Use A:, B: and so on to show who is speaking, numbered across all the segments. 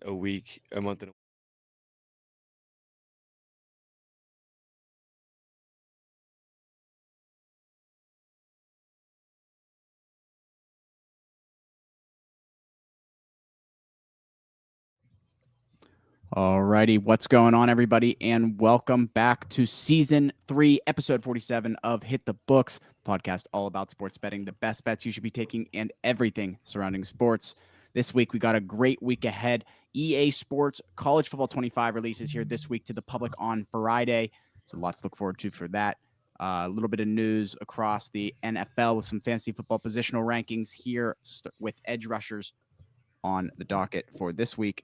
A: a month and a
B: Alrighty, what's going on, everybody, and welcome back to Season 3, Episode 47 of Hit the Books, podcast all about sports betting, the best bets you should be taking, and everything surrounding sports. This week, we got a great week ahead. EA Sports College Football 25 releases here this week to the public on Friday, so lots to look forward to for that. A little bit of news across the NFL with some fantasy football positional rankings here with edge rushers on the docket for this week.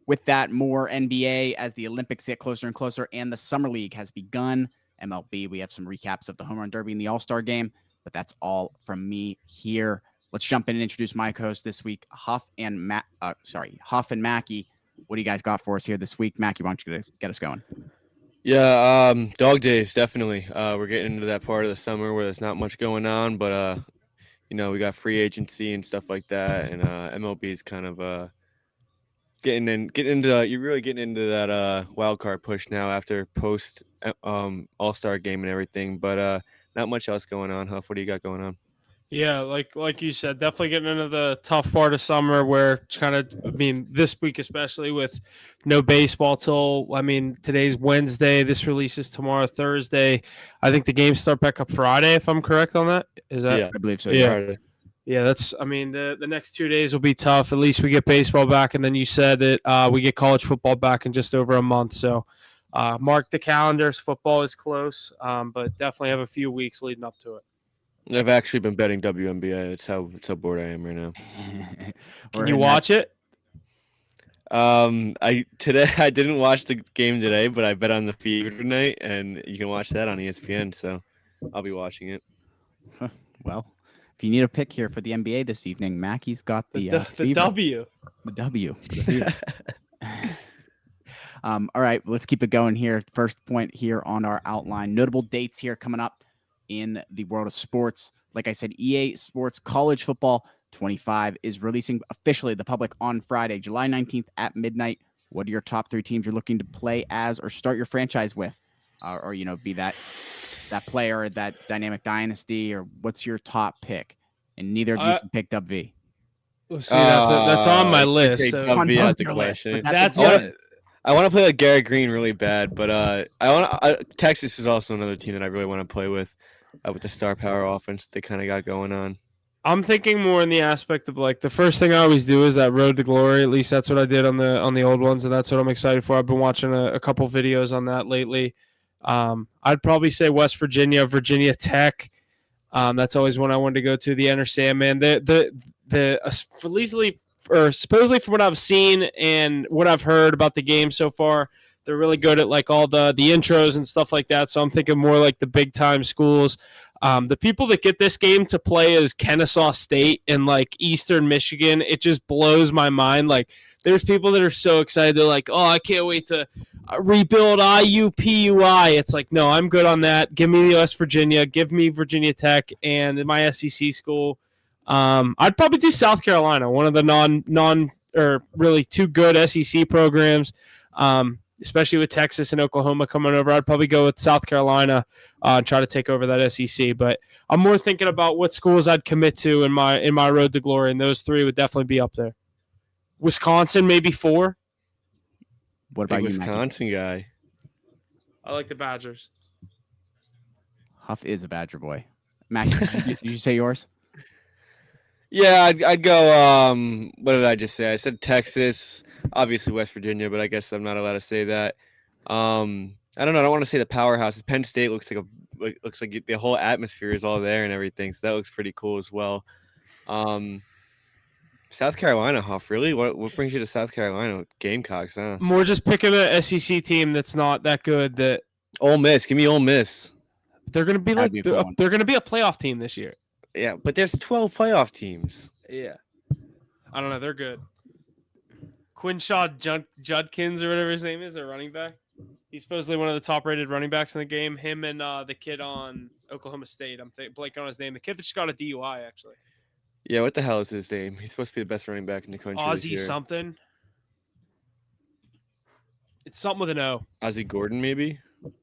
B: With that, more NBA as the Olympics get closer and closer and the Summer League has begun. MLB, we have some recaps of the Home Run Derby and the All-Star Game, but that's all from me here. Let's jump in and introduce my co-host this week, Huff and Mackie. What do you guys got for us here this week? Mackie, why don't you get us going?
A: Yeah, dog days, definitely. We're getting into that part of the summer where there's not much going on, but we got free agency and stuff like that, and MLB is kind of you're really getting into that wild card push now after post All-Star game and everything, but not much else going on. Huff, what do you got going on?
C: Yeah, like you said, definitely getting into the tough part of summer where it's kind of, this week especially with no baseball till, today's Wednesday. This releases tomorrow, Thursday. I think the games start back up Friday, if I'm correct on that. Is that?
A: Yeah,
B: I believe so.
C: Yeah.
A: Friday.
C: Yeah, the next 2 days will be tough. At least we get baseball back, and then you said that we get college football back in just over a month. So mark the calendars. Football is close, but definitely have a few weeks leading up to it.
A: I've actually been betting WNBA. It's how bored I am right now.
C: Can you watch it?
A: I didn't watch the game today, but I bet on the Fever tonight, and you can watch that on ESPN. So I'll be watching it.
B: Well, if you need a pick here for the NBA this evening, Mackie's got the
C: W.
B: The W. All right, let's keep it going here. First point here on our outline. Notable dates here coming up in the world of sports. Like I said, EA Sports College Football 25 is releasing officially to the public on Friday, July 19th at midnight. What are your top 3 teams you're looking to play as or start your franchise with? Or be that player, that dynamic dynasty, or what's your top pick? And neither of you picked up V.
C: Well, see, that's on my list. So
A: Tough V
B: on
A: has
B: both
A: the
B: your lists,
A: question.
B: but
C: that's
A: I want to play like Garrett Green really bad, but Texas is also another team that I really want to play with the star power offense they kind of got going on.
C: I'm thinking more in the aspect of like the first thing I always do is that Road to Glory. At least that's what I did on the old ones, and that's what I'm excited for. I've been watching a couple videos on that lately. I'd probably say West Virginia, Virginia Tech. That's always one I wanted to go to. The Enter Sandman. Supposedly from what I've seen and what I've heard about the game so far, they're really good at like all the intros and stuff like that. So I'm thinking more like the big time schools. The people that get this game to play is Kennesaw State and like Eastern Michigan. It just blows my mind. Like there's people that are so excited. They're like, oh, I can't wait to rebuild IUPUI. It's like, no, I'm good on that. Give me West Virginia. Give me Virginia Tech and my SEC school. I'd probably do South Carolina, one of the non or really two good SEC programs. Especially with Texas and Oklahoma coming over, I'd probably go with South Carolina and try to take over that SEC. But I'm more thinking about what schools I'd commit to in my road to glory, and those 3 would definitely be up there. Wisconsin, maybe 4.
B: What about you,
A: Wisconsin guy?
C: I like the Badgers.
B: Huff is a Badger boy. Mackie, did you say yours?
A: Yeah, I'd go. What did I just say? I said Texas, obviously West Virginia, but I guess I'm not allowed to say that. I don't know. I don't want to say the powerhouse. Penn State looks like the whole atmosphere is all there and everything, so that looks pretty cool as well. South Carolina, Huff, really? What brings you to South Carolina? Gamecocks, huh?
C: More just picking a SEC team that's not that good. That
A: Ole Miss, give me Ole Miss.
C: They're gonna be like they're gonna be a playoff team this year.
A: Yeah, but there's 12 playoff teams.
C: Yeah. I don't know. They're good. Quinshaw Judkins or whatever his name is, their running back. He's supposedly one of the top-rated running backs in the game. Him and the kid on Oklahoma State. I'm blanking on his name. The kid that just got a DUI, actually.
A: Yeah, what the hell is his name? He's supposed to be the best running back in the country this
C: Ozzy
A: year.
C: something. It's something with an O.
A: Ozzy Gordon, maybe?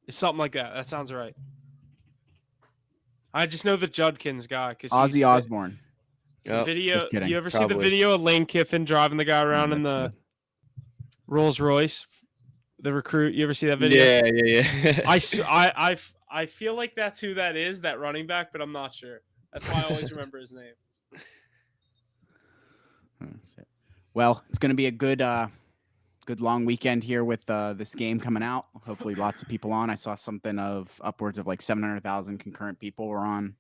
C: It's something like that. That sounds right. I just know the Judkins guy because
B: Ozzy Osbourne.
A: Yep.
C: Video.
B: Just kidding.
C: You ever see the
A: Probably.
C: video of Lane Kiffin driving the guy around in
B: that's
C: the Rolls Royce? The recruit. You ever see that video?
A: Yeah.
C: I feel like that's who that is, that running back, but I'm not sure. That's why I always remember his name.
B: Well, it's going to be a good long weekend here with this game coming out. Hopefully lots of people on. I saw something of upwards of like 700,000 concurrent people were on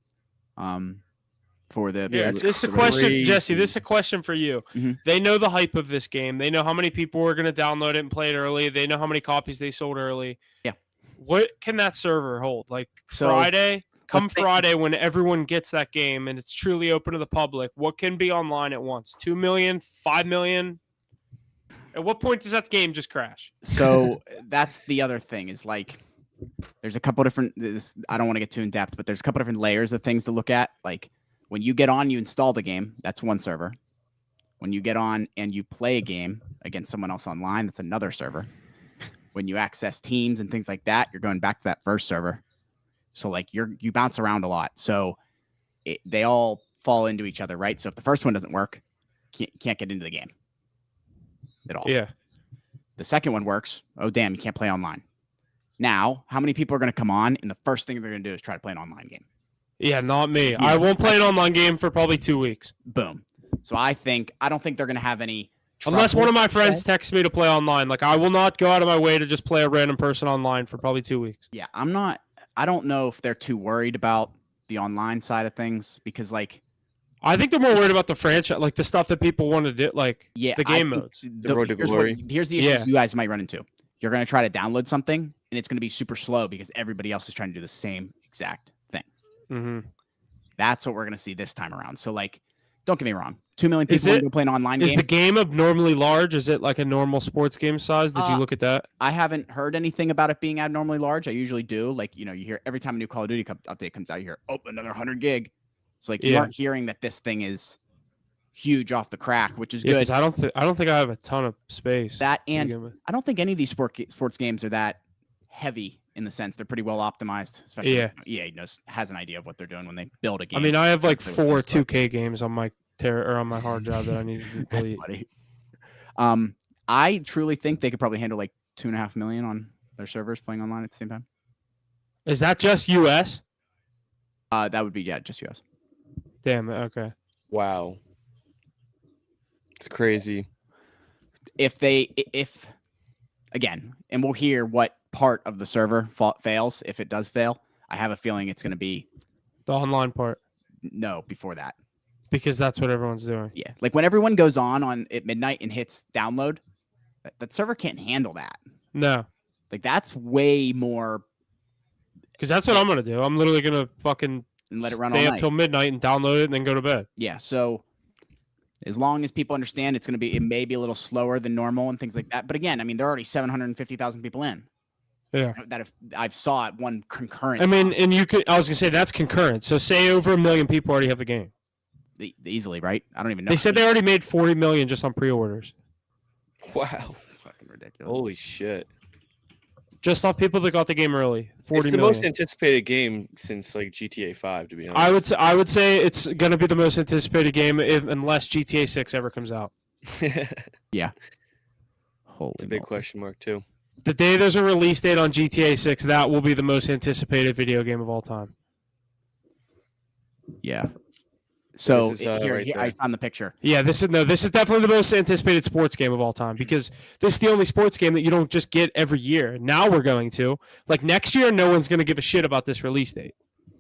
B: for the
C: Here,
A: that's
C: this is a question,
A: crazy.
C: Jesse. This is a question for you.
B: Mhm.
C: They know the hype of this game. They know how many people were going to download it and play it early. They know how many copies they sold early.
B: Yeah.
C: What can that server hold? Like
B: So,
C: Friday, come
B: let's think-
C: Friday when everyone gets that game and it's truly open to the public, what can be online at once? 2 million, 5 million? At what point does that game just crash?
B: So that's the other thing is like there's a couple different I don't want to get too in depth, but there's a couple different layers of things to look at. Like when you get on, you install the game, that's one server. When you get on and you play a game against someone else online, that's another server. When you access teams and things like that, you're going back to that first server. So like you bounce around a lot. So they all fall into each other, right? So if the first one doesn't work, can't get into the game at all.
C: Yeah.
B: The second one works. Oh, damn, you can't play online. Now, how many people are going to come on and the first thing they're going to do is try to play an online game?
C: Yeah, not me.
B: Yeah,
C: I won't play an online game for probably 2 weeks.
B: Boom. So I don't think they're going to have any
C: Unless one of my
B: trouble,
C: friends texts me to play online. Like, I will not go out of my way to just play a random person online for probably 2 weeks.
B: Yeah, I don't know if they're too worried about the online side of things because like
C: I think they're more worried about the franchise, like the stuff that people want to do, like
B: yeah,
C: the game modes.
A: The road to glory.
B: Here's the issues
C: Yeah.
B: you guys might run into. You're going to try to download something and it's going to be super slow because everybody else is trying to do the same exact thing.
C: Mm-hmm.
B: That's what we're going to see this time around. So like, don't get me wrong. 2 million
C: Is
B: people
C: it-
B: want to play an online
C: Is
B: game.
C: the game abnormally large? Is it like a normal sports game size? Did you look at that?
B: I haven't heard anything about it being abnormally large. I usually do. Like, you hear every time a new Call of Duty update comes out, you hear, oh, another 100 gig. So like, you
C: Yeah.
B: aren't hearing that this thing is huge off the crack, which is
C: Yeah,
B: good.
C: because I don't think I have a ton of space.
B: That
C: to
B: and
C: begin with.
B: I don't think any of these sports games are that heavy in the sense they're pretty well optimized. Especially
C: Yeah.
B: EA has an idea of what they're doing when they build a game.
C: I mean, I have like
B: Exactly
C: 4
B: what it's like.
C: 2K games on my on my hard drive that I need to
B: That's
C: delete.
B: funny. I truly think they could probably handle like 2.5 million on their servers playing online at the same time.
C: Is that just US?
B: That would be just US.
C: Damn it. Okay.
A: Wow. It's crazy.
B: If again, and we'll hear what part of the server fails if it does fail. I have a feeling it's going to be
C: The online part,
B: before that.
C: because that's what everyone's doing.
B: Yeah, like when everyone goes on at midnight and hits download, that server can't handle that.
C: No,
B: Like that's way more.
C: because that's what I'm gonna do. I'm literally gonna fucking
B: And let it run all
C: stay up
B: night.
C: till midnight and download it and then go to bed.
B: Yeah, so as long as people understand it may be a little slower than normal and things like that. But again, I mean, there are already 750,000 people in.
C: Yeah.
B: That if I've saw it one concurrent.
C: I mean, and I was gonna say that's concurrent. So say over 1 million people already have the game.
B: Easily, right? I don't even know.
C: They said they already made 40 million just on pre-orders,
A: Wow.
B: It's fucking ridiculous.
A: Holy shit.
C: just off people that got the game early. 40
A: It's the
C: million.
A: most anticipated game since like GTA 5, to be honest.
C: I would say it's gonna be the most anticipated game unless GTA 6 ever comes out.
A: It's
B: Holy
A: a big
B: moly.
A: question mark too.
C: The day there's a release date on GTA 6, that will be the most anticipated video game of all time.
B: Yeah. So
A: This is,
B: here,
A: right
B: I
A: there.
B: found the picture.
C: Yeah, this is definitely the most anticipated sports game of all time because this is the only sports game that you don't just get every year. Now we're going to. Like next year, no one's going to give a shit about this release date.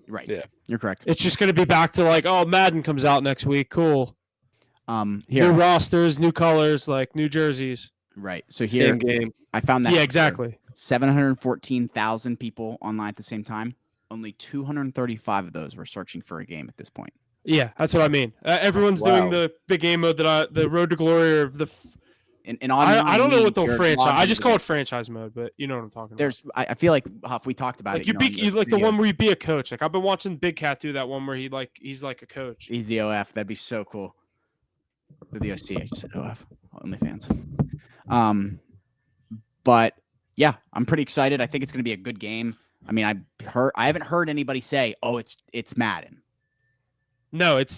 B: Right.
A: Yeah.
B: You're correct.
C: It's just going to be back to like, oh, Madden comes out next week. Cool.
B: Here.
C: New rosters, new colors, like new jerseys.
B: Right. So here,
A: Same game.
B: I found that.
C: Yeah,
B: picture.
C: exactly.
B: 714,000 people online at the same time. Only 235 of those were searching for a game at this point.
C: Yeah, that's what I mean. Everyone's
A: Wow.
C: doing the game mode the Road to Glory or
B: And online,
C: I don't know what
B: meaning
C: they'll
B: you're
C: franchise.
B: logged
C: I just
B: into
C: call
B: the-
C: it franchise mode, but you know what I'm talking about.
B: There's, I feel like Huff, we talked about
C: Like
B: it.
C: you
B: know,
C: be
B: in
C: you
B: those
C: like the
B: videos.
C: one where you be a coach. Like I've been watching Big Cat do that one where he's like a coach.
B: Easy OF. That'd be so cool. With the OC, I just said OF. OnlyFans. But yeah, I'm pretty excited. I think it's going to be a good game. I mean, I haven't heard anybody say, "Oh, it's Madden."
C: No, it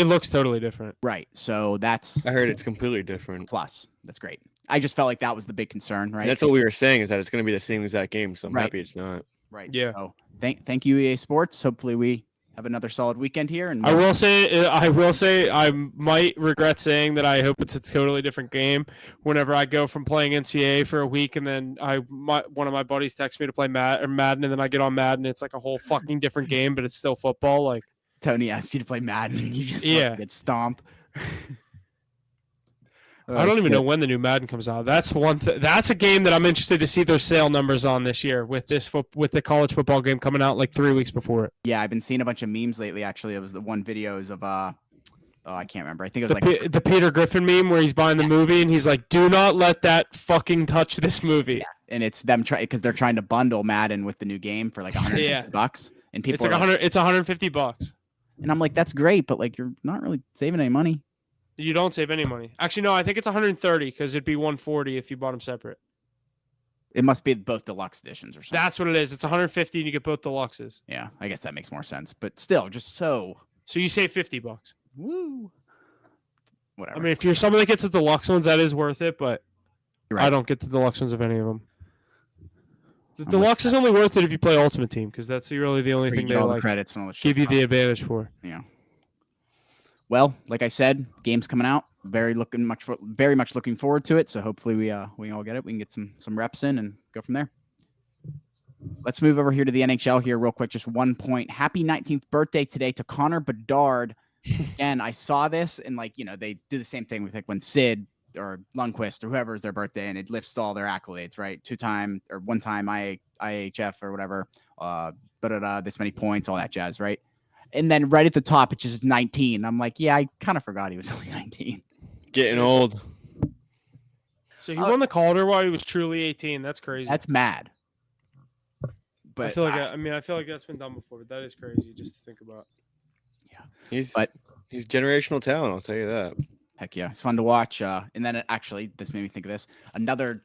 C: looks totally different.
B: Right. So that's
A: I heard it's completely different.
B: plus. That's great. I just felt like that was the big concern, right?
A: And that's what we were saying, is that it's going to be the same exact game. So I'm
B: Right.
A: happy it's not.
B: Right.
C: Yeah.
B: So thank you, EA Sports. Hopefully we have another solid weekend here. And
C: I will say I might regret saying that I hope it's a totally different game whenever I go from playing NCAA for a week and then one of my buddies texts me to play Madden and then I get on Madden, it's like a whole fucking different game, but it's still football. Like
B: Tony asked you to play Madden and you just get stomped.
C: I don't even know when the new Madden comes out. That's that's a game that I'm interested to see their sale numbers on this year with the college football game coming out like 3 weeks before it.
B: Yeah, I've been seeing a bunch of memes lately. Actually, it was the one videos of I can't remember. I think it was
C: the Peter Griffin meme where he's buying the movie and he's like, "Do not let that fucking touch this movie."
B: Yeah, and it's them because they're trying to bundle Madden with the new game for like $150, and people
C: it's like $100. It's $150.
B: And I'm like, that's great, but like you're not really saving any money.
C: You don't save any money. Actually, no, I think it's 130 because it'd be 140 if you bought them separate.
B: It must be both deluxe editions or something.
C: That's what it is. It's 150 and you get both deluxes.
B: Yeah, I guess that makes more sense. But still, just so
C: you save $50.
B: Woo. Whatever.
C: I mean, if you're someone that gets the deluxe ones, that is worth it. But
B: right.
C: I don't get the deluxe ones of any of them. The deluxe is only worth it if you play Ultimate Team because that's really the only thing they
B: the credits and all the
C: give you the advantage for.
B: Yeah. Well, like I said, game's coming out. Very much looking forward to it. So hopefully we all get it. We can get some reps in and go from there. Let's move over here to the NHL here real quick. Just 1 point. Happy 19th birthday today to Connor Bedard. And I saw this and they do the same thing with like when Sid or Lundqvist or whoever is their birthday and it lifts all their accolades, right? 2-time or 1-time IHF or whatever. This many points, all that jazz, right? And then right at the top, it's just 19. I'm like, yeah, I kind of forgot he was only 19.
A: Getting old.
C: So he won the Calder while he was truly 18. That's crazy.
B: That's mad. But
C: I feel like that's been done before, but that is crazy just to think about.
A: Yeah. He's generational talent, I'll tell you that.
B: Heck yeah. It's fun to watch. And then this made me think of this. Another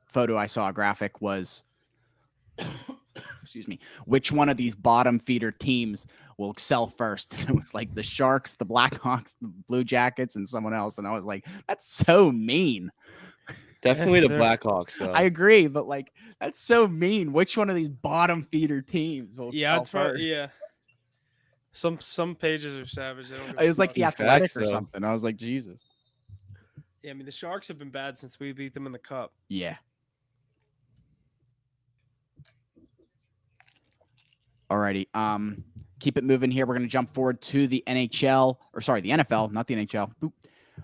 B: photo I saw, a graphic was excuse me, which one of these bottom feeder teams will excel first? And it was like the Sharks, the Blackhawks, the Blue Jackets, and someone else. And I was like, that's so mean.
A: Definitely the Blackhawks, though.
B: I agree, but like that's so mean. Which one of these bottom feeder teams will excel first?
C: Yeah. Some pages are savage.
B: It was like the Athletic or something. I was like, Jesus.
C: Yeah, I mean the Sharks have been bad since we beat them in the Cup.
B: Yeah. Alrighty. Keep it moving here. We're going to jump forward to the NFL, not the NHL. Boop.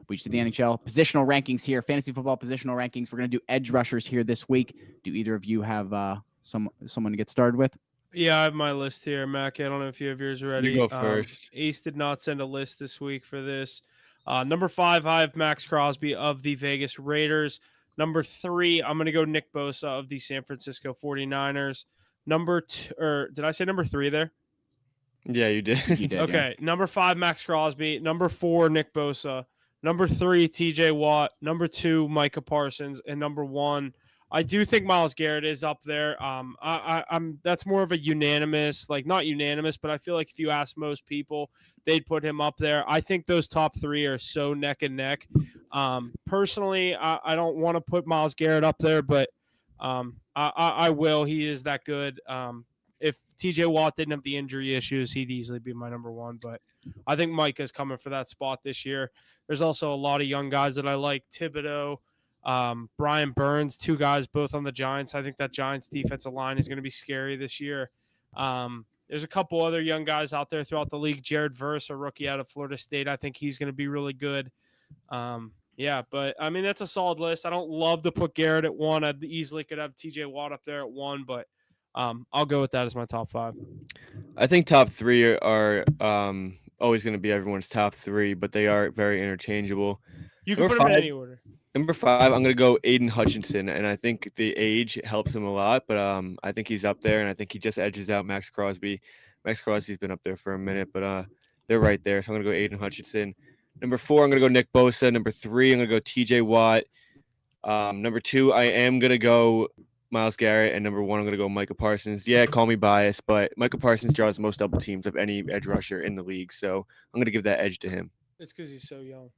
B: We just did the NHL. Positional rankings here. Fantasy football positional rankings. We're going to do edge rushers here this week. Do either of you have someone to get started with?
C: Yeah, I have my list here, Mac. I don't know if you have yours already.
A: You go first.
C: Ace did not send a list this week for this. Number 5, I have Max Crosby of the Vegas Raiders. Number 3, I'm going to go Nick Bosa of the San Francisco 49ers. Number 2, or did I say number 3 there?
A: Yeah, you did.
B: You did.
C: Okay. Yeah. Number 5, Max Crosby. Number 4, Nick Bosa. Number 3, TJ Watt. Number 2, Micah Parsons. And number 1, I do think Myles Garrett is up there. I'm that's more of a unanimous, like not unanimous, but I feel like if you ask most people, they'd put him up there. I think those top 3 are so neck and neck. Personally, I don't want to put Myles Garrett up there, but I will. He is that good. If TJ Watt didn't have the injury issues, he'd easily be my number 1. But I think Micah's coming for that spot this year. There's also a lot of young guys that I like. Thibodeau, Brian Burns, 2 guys both on the Giants. I think that Giants defensive line is going to be scary this year. There's a couple other young guys out there throughout the league. Jared Verse, a rookie out of Florida State. I think he's going to be really good. Yeah, but I mean, that's a solid list. I don't love to put Garrett at 1. I easily could have TJ Watt up there at 1, but I'll go with that as my top 5.
A: I think top 3 are always going to be everyone's top 3, but they are very interchangeable.
C: You can put them in any order.
A: Number 5, I'm gonna go Aiden Hutchinson, and I think the age helps him a lot. But I think he's up there, and I think he just edges out Max Crosby. Max Crosby's been up there for a minute, but they're right there. So I'm gonna go Aiden Hutchinson. Number 4, I'm gonna go Nick Bosa. Number 3, I'm gonna go T.J. Watt. Number 2, I am gonna go Myles Garrett, and number 1, I'm gonna go Micah Parsons. Yeah, call me biased, but Micah Parsons draws the most double teams of any edge rusher in the league, so I'm gonna give that edge to him.
C: It's because he's so young.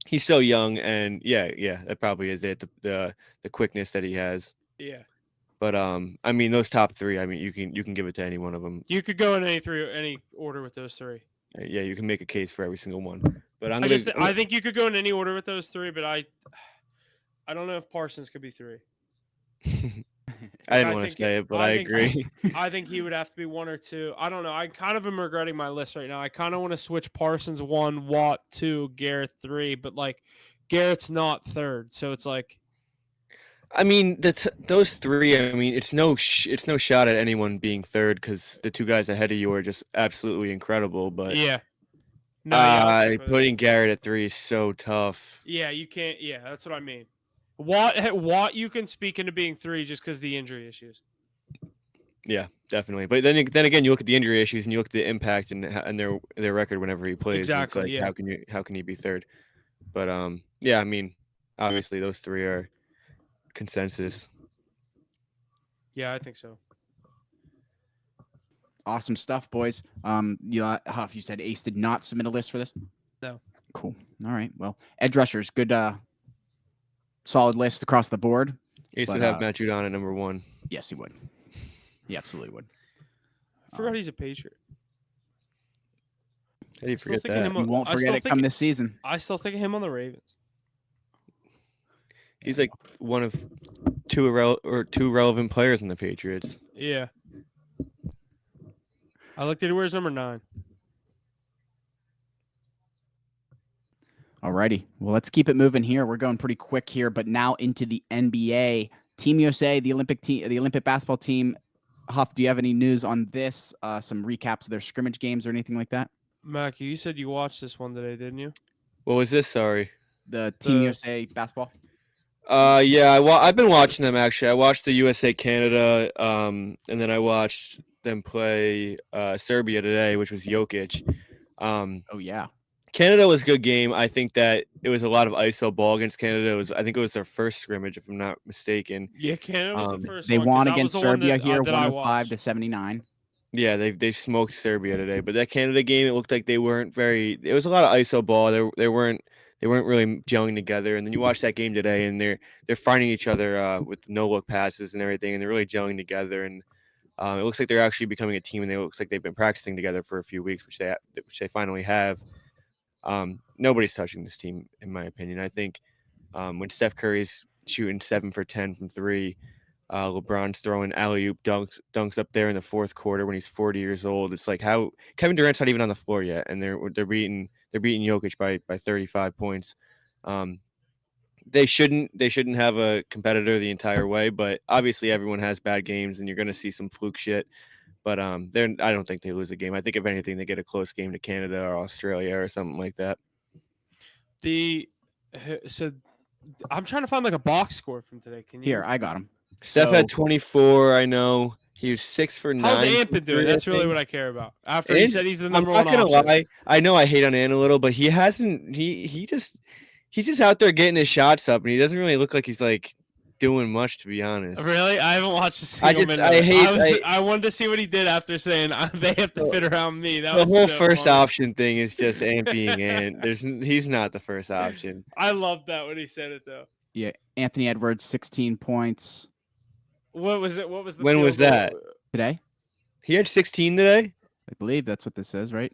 A: He's so young, and yeah, that probably is it. The quickness that he has.
C: Yeah.
A: But I mean, those top 3. I mean, you can give it to any one of them.
C: You could go in any order with those 3.
A: Yeah, you can make a case for every single one. But
C: I think you could go in any order with those 3, but I don't know if Parsons could be 3.
A: I didn't want to say it, but I agree.
C: I think he would have to be 1 or 2. I don't know. I kind of am regretting my list right now. I kind of want to switch Parsons 1, Watt 2, Garrett 3, but like Garrett's not 3rd, so it's like.
A: I mean, those 3. I mean, it's no shot at anyone being 3rd because the 2 guys ahead of you are just absolutely incredible. But
C: yeah, no,
A: putting Garrett at 3 is so tough.
C: Yeah, you can't. Yeah, that's what I mean. Watt, you can speak into being 3 just because the injury issues.
A: Yeah, definitely. But then again, you look at the injury issues and you look at the impact and their record whenever he plays.
C: Exactly.
A: It's like, how can he be 3rd? But yeah, I mean, obviously those 3 are consensus.
C: Yeah, I think so.
B: Awesome stuff, boys. Huff, you said Ace did not submit a list for this?
C: No.
B: Cool. All right. Well, edge rushers, good solid list across the board.
A: Ace would have Matt Judon at number 1.
B: Yes, he would. He absolutely would.
C: I forgot he's a Patriot.
A: How do you forget that?
B: You won't forget it come this season.
C: I still think of him on the Ravens.
A: He's like one of 2 relevant players in the Patriots.
C: Yeah. I looked at who wears number 9.
B: Alrighty. Well, let's keep it moving here. We're going pretty quick here, but now into the NBA. Team USA, the Olympic basketball team. Huff, do you have any news on this? Some recaps of their scrimmage games or anything like that?
C: Mackie, you said you watched this one today, didn't you?
A: What was this? Sorry.
B: The Team USA basketball.
A: Yeah, I've been watching them actually. I watched the USA Canada, and then I watched them play Serbia today, which was Jokic.
B: Oh yeah.
A: Canada was a good game. I think that it was a lot of ISO ball against Canada. I think it was their first scrimmage, if I'm not mistaken.
C: Yeah, Canada was the first
B: they
C: one.
B: They won against Serbia here, 105-79.
A: Yeah, they smoked Serbia today. But that Canada game, it looked like they weren't very. It was a lot of ISO ball. They weren't really gelling together. And then you watch that game today, and they're finding each other with no look passes and everything, and they're really gelling together. And it looks like they're actually becoming a team, and it looks like they've been practicing together for a few weeks, which they finally have. Nobody's touching this team, in my opinion. I think when Steph Curry's shooting 7 for 10 from 3, LeBron's throwing alley-oop dunks up there in the fourth quarter when he's 40 years old. It's like how Kevin Durant's not even on the floor yet, and they're beating Jokic by 35 points. They shouldn't have a competitor the entire way, but obviously everyone has bad games, and you're going to see some fluke shit. But I don't think they lose a game. I think if anything, they get a close game to Canada or Australia or something like that.
C: So I'm trying to find like a box score from today. Can you?
B: Here, I got him.
A: Steph had 24. I know he was 6 for 9.
C: How's Ant been doing? That's really what I care about. After he said he's the number one
A: option. I'm not gonna lie. I know I hate on Ant a little, but he hasn't. He's just out there getting his shots up, and he doesn't really look like he's like doing much, to be honest.
C: Really? I haven't watched a single minute. I wanted to see what he did after saying they have to fit around me. That
A: the
C: was
A: whole
C: so
A: first
C: funny.
A: option thing is just Ant being Ant. He's not the first option.
C: I loved that when he said it though.
B: Yeah, Anthony Edwards, 16 points.
C: What was it? What was the
A: when was that?
B: Today?
A: He had 16 today?
B: I believe that's what this says, right?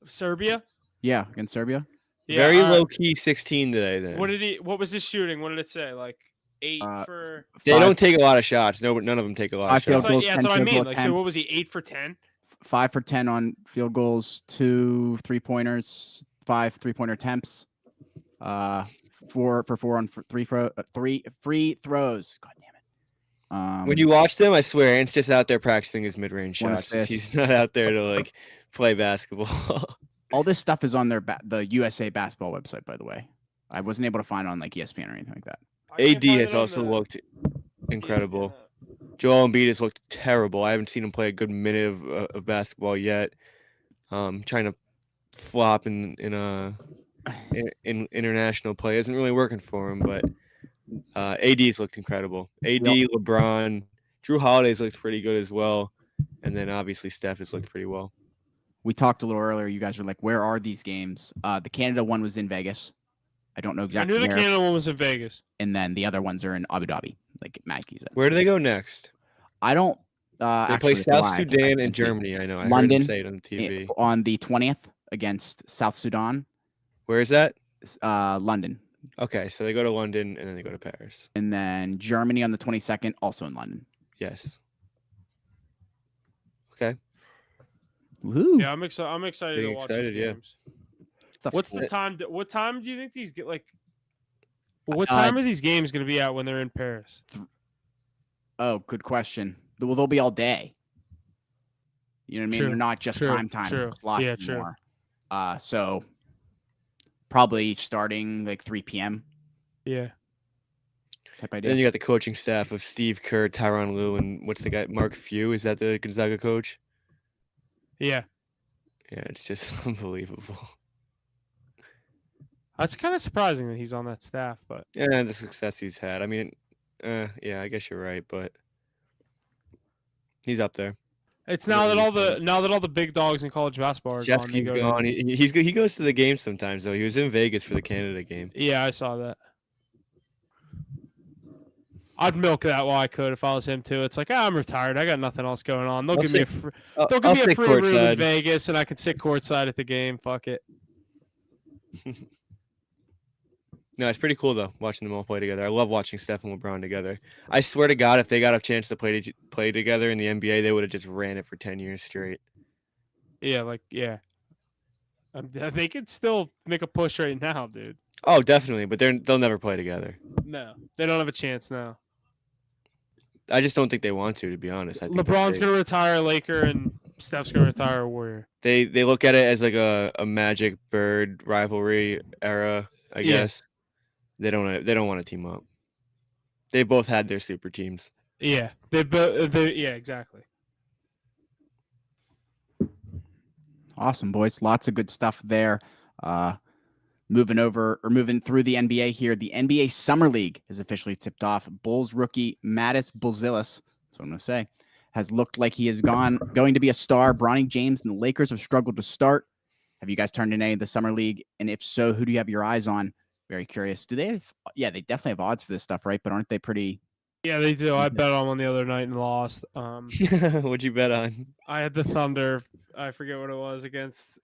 C: Serbia?
B: Yeah, against Serbia.
C: Yeah,
A: very low key 16 today. Then
C: what was his shooting? What did it say? Like 8 for.
A: They don't take a lot of shots. No, none of them take a lot of shots.
C: Yeah, that's what I mean. Like, so what was he? 8 for 10?
B: 5 for 10 on field goals. 2 3-pointers. 5 3-pointer attempts. 4 for 4 on 3 free throws. God damn it.
A: When you watch them, I swear, Ant's just out there practicing his mid-range shots. He's not out there to like play basketball.
B: All this stuff is on the USA basketball website, by the way. I wasn't able to find it on like ESPN or anything like that.
C: I can't
A: AD
C: find
A: has
C: it on
A: also
C: the
A: looked
C: ESPN
A: incredible.
C: app.
A: Joel Embiid has looked terrible. I haven't seen him play a good minute of basketball yet. Trying to flop in international play isn't really working for him, but AD's looked incredible. AD, LeBron, Drew Holiday's looked pretty good as well, and then obviously Steph has looked pretty well.
B: We talked a little earlier. You guys were like, "Where are these games?" The Canada one was in Vegas. I don't know
C: I
B: exactly
C: knew the
B: where.
C: Canada one was in Vegas.
B: And then the other ones are in Abu Dhabi, like Mackey's.
A: Where do they go next?
B: I don't.
A: They
B: actually
A: play South
B: lie.
A: Sudan
B: I
A: and
B: see.
A: Germany. I know. I heard
B: London
A: him say it on TV.
B: on the 20th against South Sudan.
A: Where is that?
B: London.
A: Okay, so they go to London and then they go to Paris.
B: And then Germany on the 22nd, also in London.
A: Yes. Okay.
B: Woohoo.
C: Yeah, I'm excited. I'm excited to watch these games. What's the time? What time do you think these get? Like, what time are these games going to be at when they're in Paris?
B: Oh, good question. Well, they'll be all day. You know what I mean?
C: True.
B: They're not just prime time.
C: True.
B: Lots
C: Yeah, true.
B: more. So probably starting like 3 p.m.
C: Yeah.
B: Type idea.
A: Then you got the coaching staff of Steve Kerr, Tyronn Lue, and what's the guy? Mark Few. Is that the Gonzaga coach?
C: Yeah.
A: Yeah, it's just unbelievable.
C: That's kind of surprising that he's on that staff, but
A: Yeah, the success he's had. I mean, yeah, I guess you're right, but he's up there.
C: it's now that all the big dogs in college basketball are gone.
A: Shevsky's gone. He goes to the game sometimes though. He was in Vegas for the Canada game.
C: Yeah, I saw that. I'd milk that while I could if I was him too. It's like, I'm retired. I got nothing else going on. They'll give me a free room in Vegas, and I can sit courtside at the game. Fuck it.
A: No, it's pretty cool though, watching them all play together. I love watching Steph and LeBron together. I swear to God, if they got a chance to play together in the NBA, they would have just ran it for 10 years straight.
C: Yeah, they could still make a push right now, dude.
A: Oh, definitely, but they'll never play together.
C: No, they don't have a chance now.
A: I just don't think they want to be honest. I think
C: LeBron's gonna retire a Laker, and Steph's gonna retire a Warrior.
A: They look at it as like a Magic Bird rivalry era, I guess. They don't want to team up. They both had their super teams.
C: Yeah, yeah, exactly.
B: Awesome, boys. Lots of good stuff there. Moving through the NBA here. The NBA Summer League has officially tipped off. Bulls rookie Mattis Buzelis, that's what I'm going to say, has looked like he is going to be a star. Bronny James and the Lakers have struggled to start. Have you guys turned in any of the Summer League? And if so, who do you have your eyes on? Very curious. Do they have? Yeah, they definitely have odds for this stuff, right? But aren't they pretty?
C: Yeah, they do. I bet on one the other night and lost.
A: What'd you bet on?
C: I had the Thunder. I forget what it was against.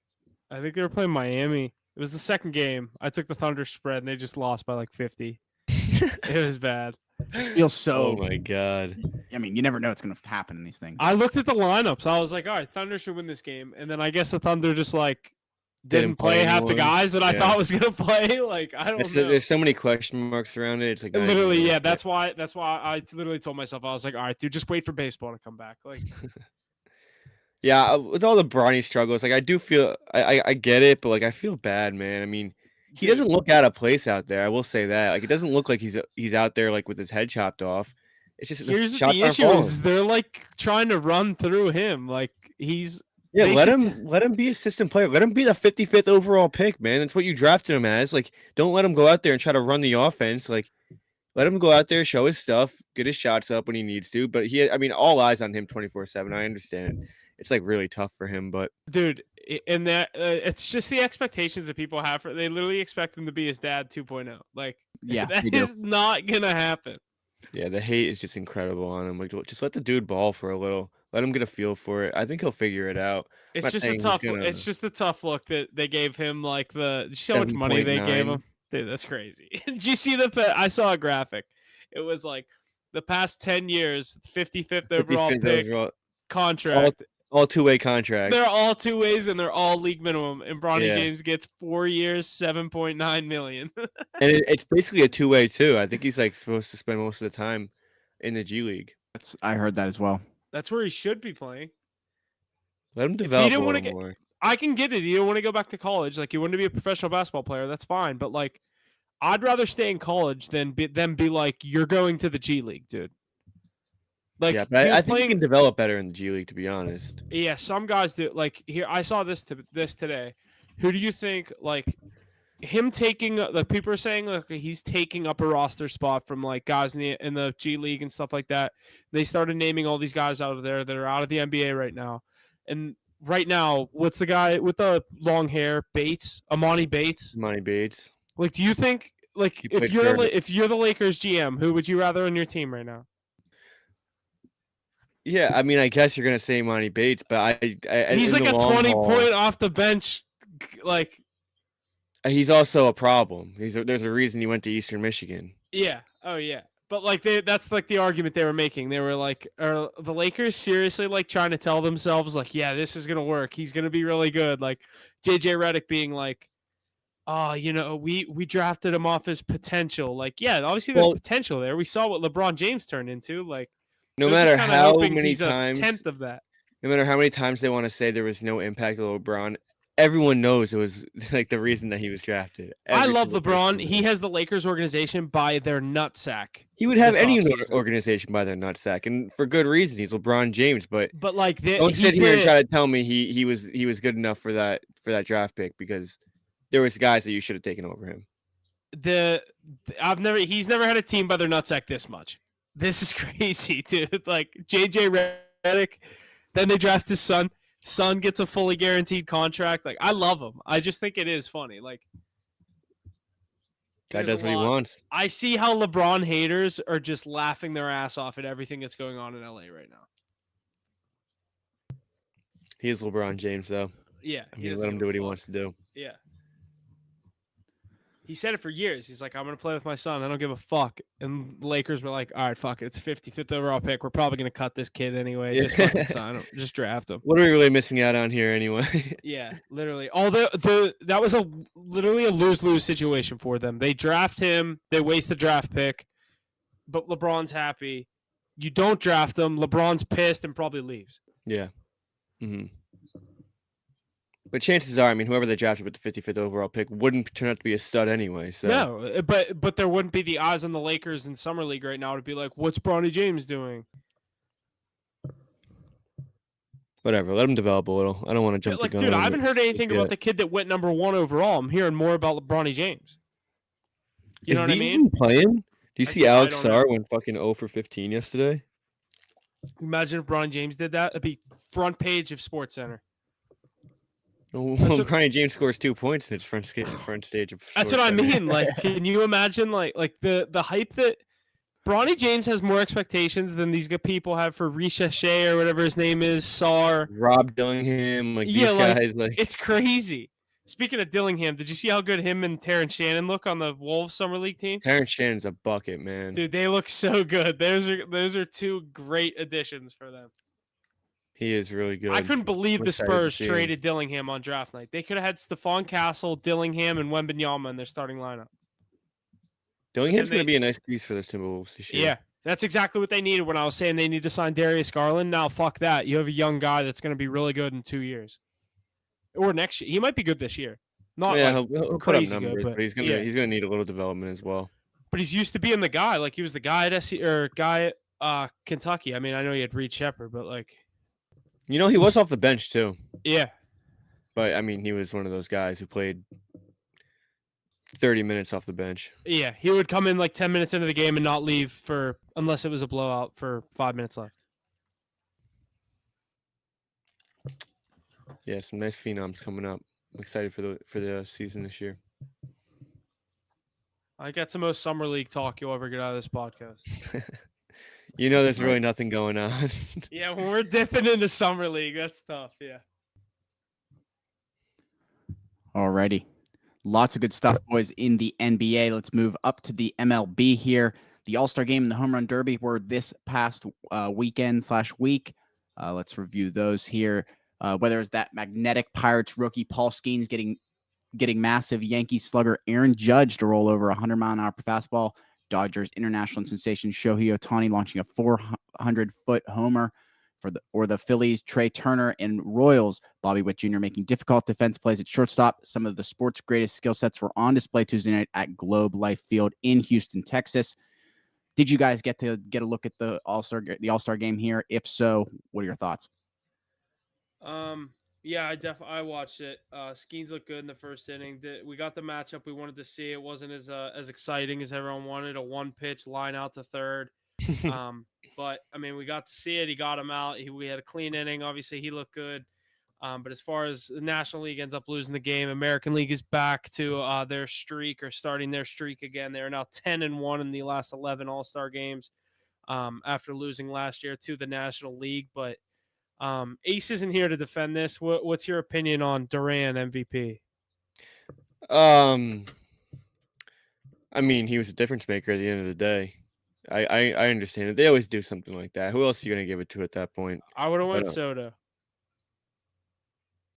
C: I think they were playing Miami. It was the second game. I took the Thunder spread, and they just lost by like 50. It was bad.
B: Just feels so.
A: Oh my God.
B: I mean, you never know what's going to happen in these things.
C: I looked at the lineups. I was like, all right, Thunder should win this game. And then I guess the Thunder just like didn't play half the guys that I thought was going to play. Like, I don't know.
A: There's so many question marks around it. It's like
C: literally, yeah. That's why I literally told myself, I was like, all right, dude, just wait for baseball to come back. Like,
A: yeah, with all the Bronny struggles, like I do feel I get it, but like I feel bad, man. I mean, he doesn't look out of place out there. I will say that. Like, it doesn't look like he's out there like with his head chopped off. It's just
C: here's the issue is they're like trying to run through him. Like
A: let him be assistant player. Let him be the 55th overall pick, man. That's what you drafted him as. Like, don't let him go out there and try to run the offense. Like, let him go out there, show his stuff, get his shots up when he needs to. But all eyes on him 24/7. I understand it's like really tough for him, but
C: dude, and that it's just the expectations that people have for. They literally expect him to be his dad 2.0. Like,
B: yeah,
C: that is not gonna happen.
A: Yeah, the hate is just incredible on him. Like, just let the dude ball for a little. Let him get a feel for it. I think he'll figure it out.
C: It's just a tough look that they gave him. Like did you see how much money they gave him? Dude, that's crazy. Did you see I saw a graphic. It was like the past 10 years, 55th overall pick contract.
A: All two-way contracts.
C: They're all two ways, and they're all league minimum. And Bronny James gets 4 years, $7.9 million.
A: And it's basically a two-way too. I think he's like supposed to spend most of the time in the G League.
B: I heard that as well.
C: That's where he should be playing.
A: Let him develop a little more.
C: I can get it. You don't want to go back to college. Like, you want to be a professional basketball player. That's fine. But like, I'd rather stay in college than be like, you're going to the G League, dude. Like,
A: yeah, but
C: he was
A: I think he
C: playing.
A: can develop better in the G League, to be honest.
C: Yeah, some guys do. Like, here, I saw this today. Who do you think, like, him taking, like, people are saying, like, he's taking up a roster spot from, like, guys in the G League and stuff like that. They started naming all these guys out of there that are out of the NBA right now. And right now, what's the guy with the long hair? Bates? Amani Bates?
A: Money Bates.
C: Like, do you think, like,
A: He
C: if
A: played
C: you're
A: for-
C: if you're the Lakers GM, who would you rather on your team right now?
A: Yeah, I mean, I guess you're gonna say Monty Bates, but I
C: He's
A: in
C: like
A: the
C: a
A: long
C: 20-point
A: haul,
C: off the bench, like,
A: he's also a problem. There's a reason he went to Eastern Michigan.
C: yeah, oh yeah. But like that's like the argument they were making. They were like, are the Lakers seriously like trying to tell themselves like, yeah, this is gonna work. He's gonna be really good. Like JJ Redick being like, oh, we drafted him off his potential. Like, yeah, obviously there's
A: Well,
C: potential there. We saw what LeBron James turned into. Like,
A: no
C: they're just
A: matter
C: kind of
A: how
C: hoping
A: many
C: he's a
A: times,
C: tenth of that.
A: no matter how many times they want to say there was no impact of LeBron, everyone knows it was like the reason that he was drafted.
C: I
A: Every
C: love
A: single person
C: LeBron. He
A: knows.
C: has the Lakers organization by their nutsack.
A: He would have
C: this
A: any
C: offseason.
A: organization by their nutsack, and for good reason. He's LeBron James, but
C: But like
A: don't sit here and try to tell me he was good enough for that draft pick, because there was guys that you should have taken over him.
C: He's never had a team by their nutsack this much. This is crazy, dude. Like JJ Redick, then they draft his son. Son gets a fully guaranteed contract. Like, I love him. I just think it is funny. Like,
A: Guy
C: there's
A: does
C: a
A: what he
C: lot.
A: wants.
C: I see how LeBron haters are just laughing their ass off at everything that's going on in LA right now.
A: He is LeBron James, though.
C: Yeah,
A: I mean, let him do what he wants to do.
C: Yeah. He said it for years. He's like, I'm going to play with my son. I don't give a fuck. And the Lakers were like, all right, fuck it. It's a 55th overall pick. We're probably going to cut this kid anyway.
A: Yeah.
C: Just fucking sign him. Just draft him.
A: What are we really missing out on here anyway?
C: Yeah, literally. Although that was literally a lose-lose situation for them. They draft him. They waste the draft pick. But LeBron's happy. You don't draft him. LeBron's pissed and probably leaves.
A: Yeah. Mm-hmm. But chances are, I mean, whoever they drafted with the 55th overall pick wouldn't turn out to be a stud anyway. So
C: No, but there wouldn't be the eyes on the Lakers in Summer League right now to be like, what's Bronny James doing?
A: whatever, let him develop a little. I don't want to jump the gun.
C: Dude,
A: on
C: I haven't heard anything about
A: it.
C: the kid that went number 1 overall. I'm hearing more about Bronny James. You know what I
A: Is he
C: mean?
A: even playing? Do you see
C: I
A: Alex
C: don't know.
A: Sarr went fucking 0 for 15 yesterday?
C: Imagine if Bronny James did that. It'd be front page of SportsCenter.
A: Well, Brian James scores 2 points in its front stage of.
C: That's what I mean. Like, can you imagine like the hype that Bronny James has more expectations than these good people have for Risha Shea or whatever his name is, Sarr,
A: Rob Dillingham, like
C: Yeah,
A: these
C: like,
A: guys, like
C: it's crazy. Speaking of Dillingham, did you see how good him and Terrence Shannon look on the Wolves Summer League team?
A: Terrence Shannon's a bucket, man.
C: Dude, they look so good. Those are 2 great additions for them.
A: He is really good.
C: I couldn't believe
A: I'm
C: the
A: excited to
C: Spurs
A: see him.
C: traded Dillingham on draft night. They could have had Stephon Castle, Dillingham, and Wembanyama in their starting lineup.
A: Dillingham's going to
C: they-
A: be a nice piece for the Timberwolves this year.
C: Yeah, that's exactly what they needed when I was saying they need to sign Darius Garland. Now, fuck that. You have a young guy that's going to be really good in 2 years. Or next year. He might be good this year. Not
A: Yeah,
C: like,
A: he'll put up
C: crazy good,
A: numbers,
C: but
A: but he's gonna need a little development as well.
C: But he's used to being the guy. Like, he was the guy at Kentucky. I mean, I know he had Reed Shepherd, but like,
A: You know, he was off the bench too,
C: yeah.
A: but I mean, he was one of those guys who played 30 minutes off the bench.
C: Yeah, he would come in like 10 minutes into the game and not leave unless it was a blowout for 5 minutes left.
A: Yeah, some nice phenoms coming up. I'm excited for the season this year.
C: I got the most Summer League talk you'll ever get out of this podcast.
A: You know, there's really nothing going on.
C: Yeah, when we're dipping into Summer League, that's tough. Yeah.
B: Alrighty. Lots of good stuff, boys, in the NBA. Let's move up to the MLB here. The All-Star Game and the Home Run Derby were this past weekend/week. Let's review those here. Whether it's that magnetic Pirates rookie Paul Skeens getting massive Yankees slugger Aaron Judge to roll over 100-mile-an-hour fastball. Dodgers international sensation Shohei Ohtani launching a 400-foot homer. For the Phillies, Trey Turner, and Royals, Bobby Witt Jr. making difficult defense plays at shortstop. Some of the sport's greatest skill sets were on display Tuesday night at Globe Life Field in Houston, Texas. Did you guys get a look at the All-Star game here? If so, what are your thoughts?
C: Yeah, I watched it. Skeens looked good in the first inning. We got the matchup we wanted to see. It wasn't as exciting as everyone wanted. A one pitch line out to third. But I mean, we got to see it. He got him out. We had a clean inning. Obviously, he looked good. But as far as the National League ends up losing the game, American League is back to their streak or starting their streak again. They are now 10-1 in the last 11 All-Star games after losing last year to the National League. But Ace isn't here to defend this. What's your opinion on Duran MVP?
A: I mean, he was a difference maker at the end of the day. I understand it. They always do something like that. Who else are you going to give it to at that point?
C: I would have went Soto.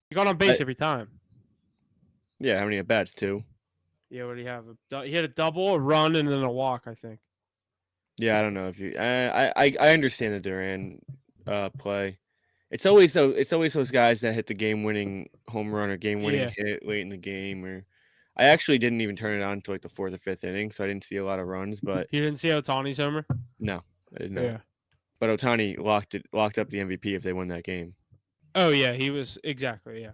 C: He got on base every time.
A: Yeah, how many at bats? 2?
C: Yeah, what do you have? He had a double, a run, and then a walk, I think.
A: Yeah, I don't know if you. I understand the Duran play. It's always those guys that hit the game-winning home run or game-winning hit late in the game. Or I actually didn't even turn it on until like the 4th or 5th inning, so I didn't see a lot of runs. But
C: you didn't see Ohtani's homer?
A: No, I did not.
C: Yeah.
A: But Ohtani locked up the MVP if they won that game.
C: Oh yeah, he was exactly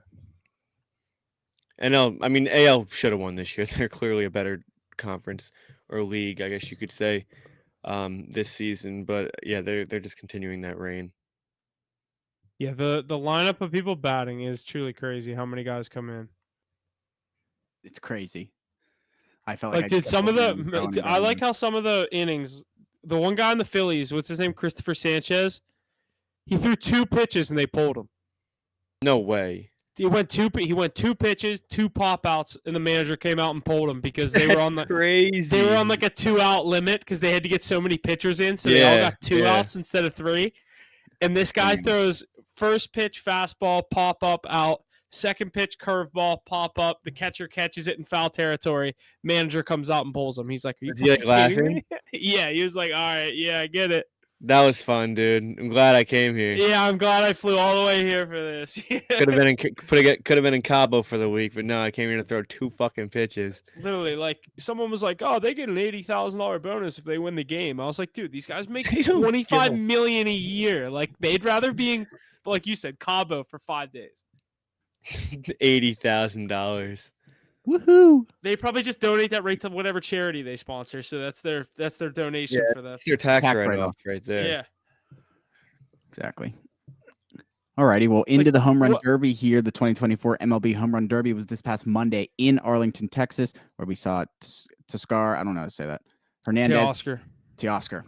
A: And I mean, AL should have won this year. They're clearly a better conference or league, I guess you could say, this season. But yeah, they're just continuing that reign.
C: Yeah, the lineup of people batting is truly crazy. How many guys come in?
B: It's crazy. I felt
C: like did some of the I like how some of the innings. The one guy in the Phillies, what's his name, Christopher Sanchez, he threw 2 pitches and they pulled him.
A: No way.
C: He went 2 pitches, 2 pop outs, and the manager came out and pulled him because they were on
A: crazy.
C: They were on like a 2-out limit because they had to get so many pitchers in, so they all got 2 outs instead of 3. And this guy throws first pitch fastball, pop up, out. Second pitch curveball, pop up. The catcher catches it in foul territory. Manager comes out and pulls him. He's like, "Are you
A: like laughing?"
C: Yeah, he was like, "All right, yeah, I get it."
A: That was fun, dude. I'm glad I came here.
C: Yeah, I'm glad I flew all the way here for this.
A: Could have been in Cabo for the week, but no, I came here to throw 2 fucking pitches.
C: Literally, like someone was like, "Oh, they get an $80,000 bonus if they win the game." I was like, "Dude, these guys make $25 million a year. Like they'd rather be in, like you said, Cabo for 5 days."
A: $80,000.
B: Woohoo!
C: They probably just donate that rate to whatever charity they sponsor. So that's their donation for that.
A: It's your tax write-off right there.
C: Yeah.
B: Exactly. Alrighty, well, into the home run derby here. The 2024 MLB Home Run Derby was this past Monday in Arlington, Texas, where we saw Teoscar. I don't know how to say that. Teoscar.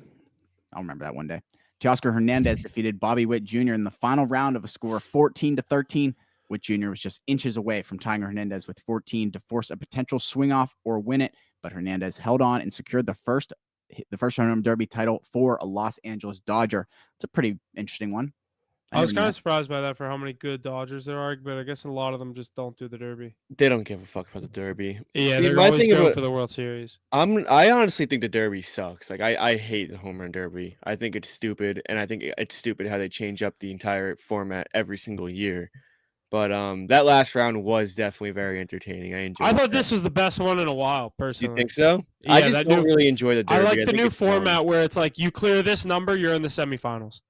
B: I'll remember that one day. Teoscar Hernandez defeated Bobby Witt Jr. in the final round of a score of 14-13. Witt Jr. was just inches away from tying Hernandez with 14 to force a potential swing off or win it, but Hernandez held on and secured the first home run derby title for a Los Angeles Dodger. It's a pretty interesting one.
C: I was kind of surprised by that for how many good Dodgers there are, but I guess a lot of them just don't do the Derby.
A: They don't give a fuck about the Derby.
C: Yeah, they're always going for the World Series.
A: I honestly think the Derby sucks. Like I hate the home run derby. I think it's stupid, and I think it's stupid how they change up the entire format every single year. But that last round was definitely very entertaining. I enjoyed.
C: I thought this was the best one in a while, personally.
A: You think so?
C: Yeah,
A: I just don't really enjoy the Derby.
C: I like the new format where it's like you clear this number, you're in the semifinals.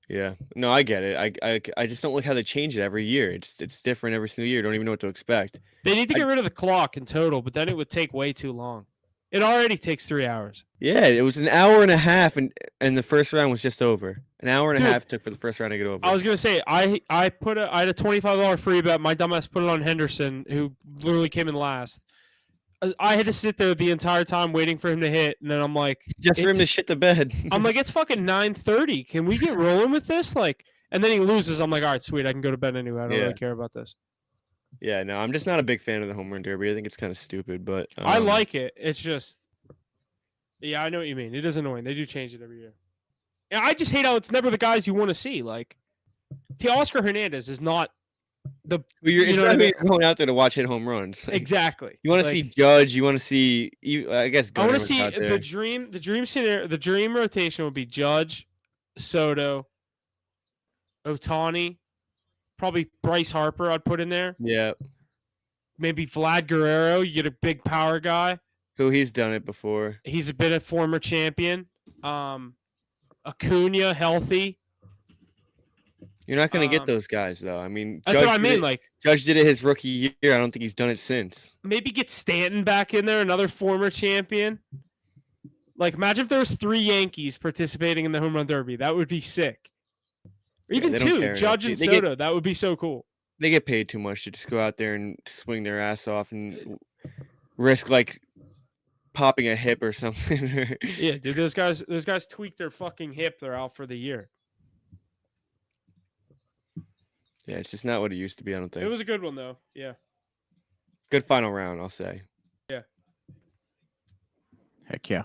A: Yeah, no, I get it. I just don't like how they change it every year. It's different every single year. Don't even know what to expect.
C: They need to get rid of the clock in total, but then it would take way too long. It already takes 3 hours.
A: Yeah, it was an hour and a half, and the first round was just over. An hour and a half took for the first round to get over.
C: I was gonna say I had a $25 free bet. My dumbass put it on Henderson, who literally came in last. I had to sit there the entire time waiting for him to hit, and then I'm like,
A: just for him to shit the bed.
C: I'm like, it's fucking 9:30. Can we get rolling with this? Like, and then he loses. I'm like, all right, sweet, I can go to bed anyway. I don't really care about this.
A: Yeah, no, I'm just not a big fan of the home run derby. I think it's kind of stupid, but
C: I like it. It's just, yeah, I know what you mean. It is annoying. They do change it every year. And I just hate how it's never the guys you want to see. Like, Teoscar Hernandez is not the.
A: You're going out there to watch hit home runs.
C: Like, exactly.
A: You want to see Judge. You want to see. I guess.
C: I want to see the dream scenario. The dream rotation would be Judge, Soto, Otani, probably Bryce Harper I'd put in there.
A: Yeah.
C: Maybe Vlad Guerrero. You get a big power guy.
A: Who he's done it before.
C: He's been a former champion. Acuna, healthy.
A: You're not going to get those guys, though. I mean,
C: That's what I mean. Like
A: Judge did it his rookie year. I don't think he's done it since.
C: maybe get Stanton back in there, another former champion. Like imagine if there was 3 Yankees participating in the home run derby. That would be sick. Or even 2, Judge and Soto. That would be so cool.
A: They get paid too much to just go out there and swing their ass off and risk like popping a hip or something.
C: Yeah, dude, those guys tweak their fucking hip. They're out for the year.
A: Yeah, it's just not what it used to be, I don't think.
C: It was a good one though. Yeah.
A: Good final round, I'll say.
C: Yeah.
B: Heck yeah.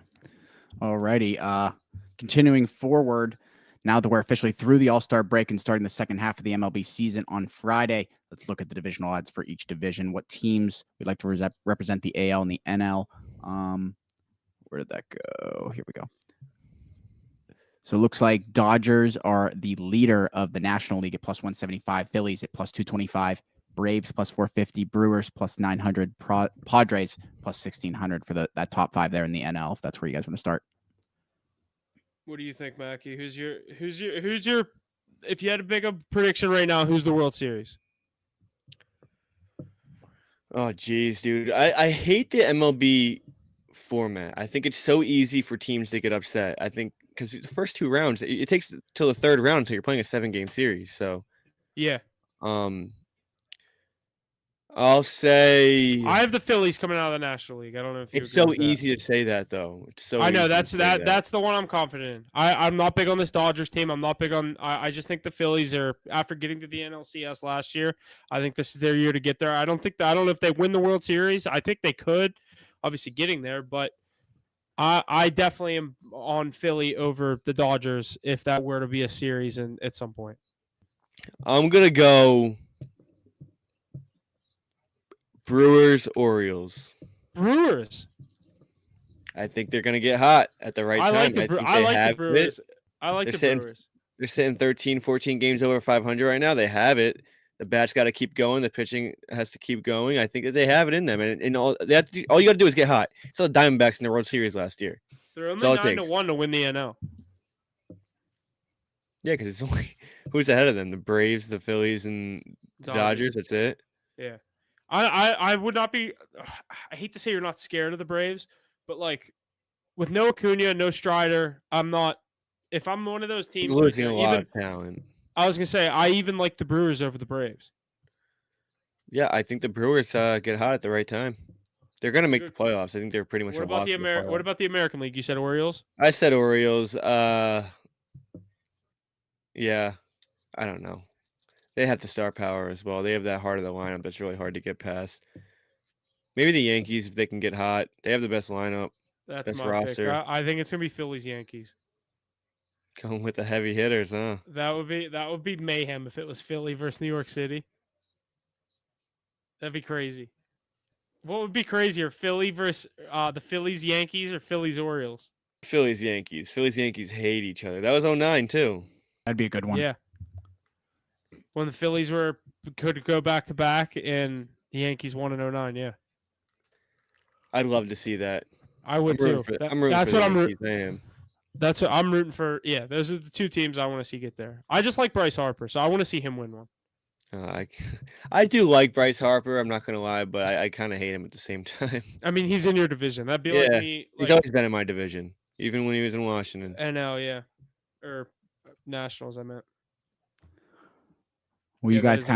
B: Alrighty. Continuing forward, now that we're officially through the All-Star break and starting the second half of the MLB season on Friday, let's look at the divisional odds for each division. What teams would like to represent the AL and the NL? Where did that go? Here we go. So it looks like Dodgers are the leader of the National League at plus 175, Phillies at plus 225, Braves plus 450, Brewers plus 900, Padres plus 1600 for that top 5 there in the NL, if that's where you guys want to start.
C: What do you think, Mackie? Who's your if you had to make a prediction right now, who's the World Series?
A: Oh, geez, dude. I hate the MLB format. I think it's so easy for teams to get upset. I think because the first 2 rounds, it takes till the 3rd round until you're playing a 7-game series. So,
C: yeah.
A: I'll say
C: I have the Phillies coming out of the National League. I don't know if
A: it's so easy to say that, though. It's so
C: I know
A: easy
C: that's
A: to say
C: that's the one I'm confident in. I'm not big on this Dodgers team. I'm not big on. I just think the Phillies are after getting to the NLCS last year. I think this is their year to get there. I don't know if they win the World Series. I think they could, obviously getting there, but I definitely am on Philly over the Dodgers if that were to be a series and at some point.
A: I'm gonna go Brewers, Orioles.
C: Brewers.
A: I think they're gonna get hot at the right time.
C: I like the Brewers. I like the Brewers.
A: They're sitting 13, 14 games over 500 right now. They have it. The bat's got to keep going. The pitching has to keep going. I think that they have it in them, and all you got to do is get hot. So the Diamondbacks in the World Series last year.
C: They're only 9-1 to win the NL.
A: Yeah, because it's only who's ahead of them: the Braves, the Phillies, and Dodgers. That's it.
C: Yeah, I would not be. I hate to say you're not scared of the Braves, but like with no Acuna, no Strider, I'm not. If I'm one of those teams,
A: you're losing a lot of talent.
C: I was gonna say I even like the Brewers over the Braves.
A: Yeah, I think the Brewers get hot at the right time. They're gonna make the playoffs. I think they're pretty much.
C: What about What about the American League? You said Orioles.
A: I said Orioles. Yeah, I don't know. They have the star power as well. They have that heart of the lineup that's really hard to get past. Maybe the Yankees if they can get hot. They have the best lineup.
C: That's
A: best
C: my
A: roster.
C: Pick. I think it's gonna be Phillies Yankees.
A: Going with the heavy hitters, huh?
C: That would be mayhem if it was Philly versus New York City. That'd be crazy. What would be crazier, Philly versus the Phillies Yankees or Phillies Orioles?
A: Phillies Yankees. Phillies Yankees hate each other. That was 2009 too.
B: That'd be a good one.
C: Yeah. When the Phillies could go back to back and the Yankees won in 2009, yeah.
A: I'd love to see that.
C: I would too.
A: That's what I'm rooting.
C: That's what I'm rooting for. Yeah, those are the 2 teams I want to see get there. I just like Bryce Harper, so I want to see him win one.
A: I do like Bryce Harper. I'm not gonna lie, but I kind of hate him at the same time.
C: I mean, he's in your division. That'd be like me.
A: He's always been in my division, even when he was in Washington.
C: NL, yeah, or Nationals. I meant.
B: Well, you guys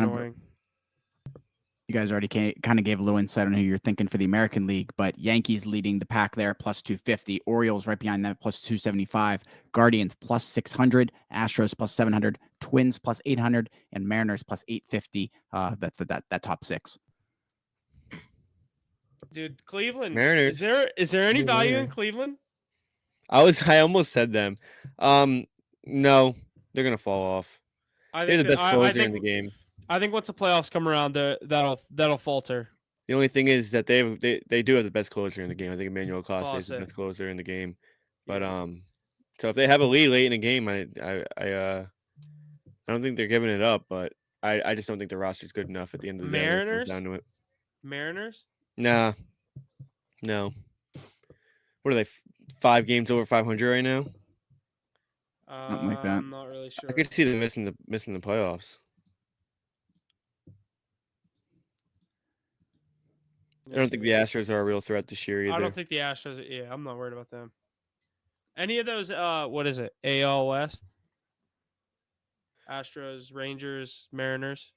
B: already kind of gave a little insight on who you're thinking for the American League, but Yankees leading the pack there, plus 250. Orioles right behind them, plus 275. Guardians, plus 600. Astros, plus 700. Twins, plus 800. And Mariners, plus 850. That top 6.
C: Dude, Cleveland.
A: Mariners.
C: Is there any value in Cleveland?
A: I almost said them. No, they're gonna fall off. They're the best closer in the game.
C: I think once the playoffs come around, that'll falter.
A: The only thing is that they do have the best closer in the game. I think Emmanuel Clase is the best closer in the game. But so if they have a lead late in the game, I don't I don't think they're giving it up, but I just don't think the roster's good enough at the end of the day when it comes down to it.
C: Mariners?
A: Nah, no. What are they? 5 games over 500 right now?
B: Something like that.
C: I'm not really sure.
A: I could see them missing the playoffs. I don't think the Astros are a real threat this year either.
C: I don't think the Astros. Yeah, I'm not worried about them. Any of those? What is it? AL West. Astros, Rangers, Mariners,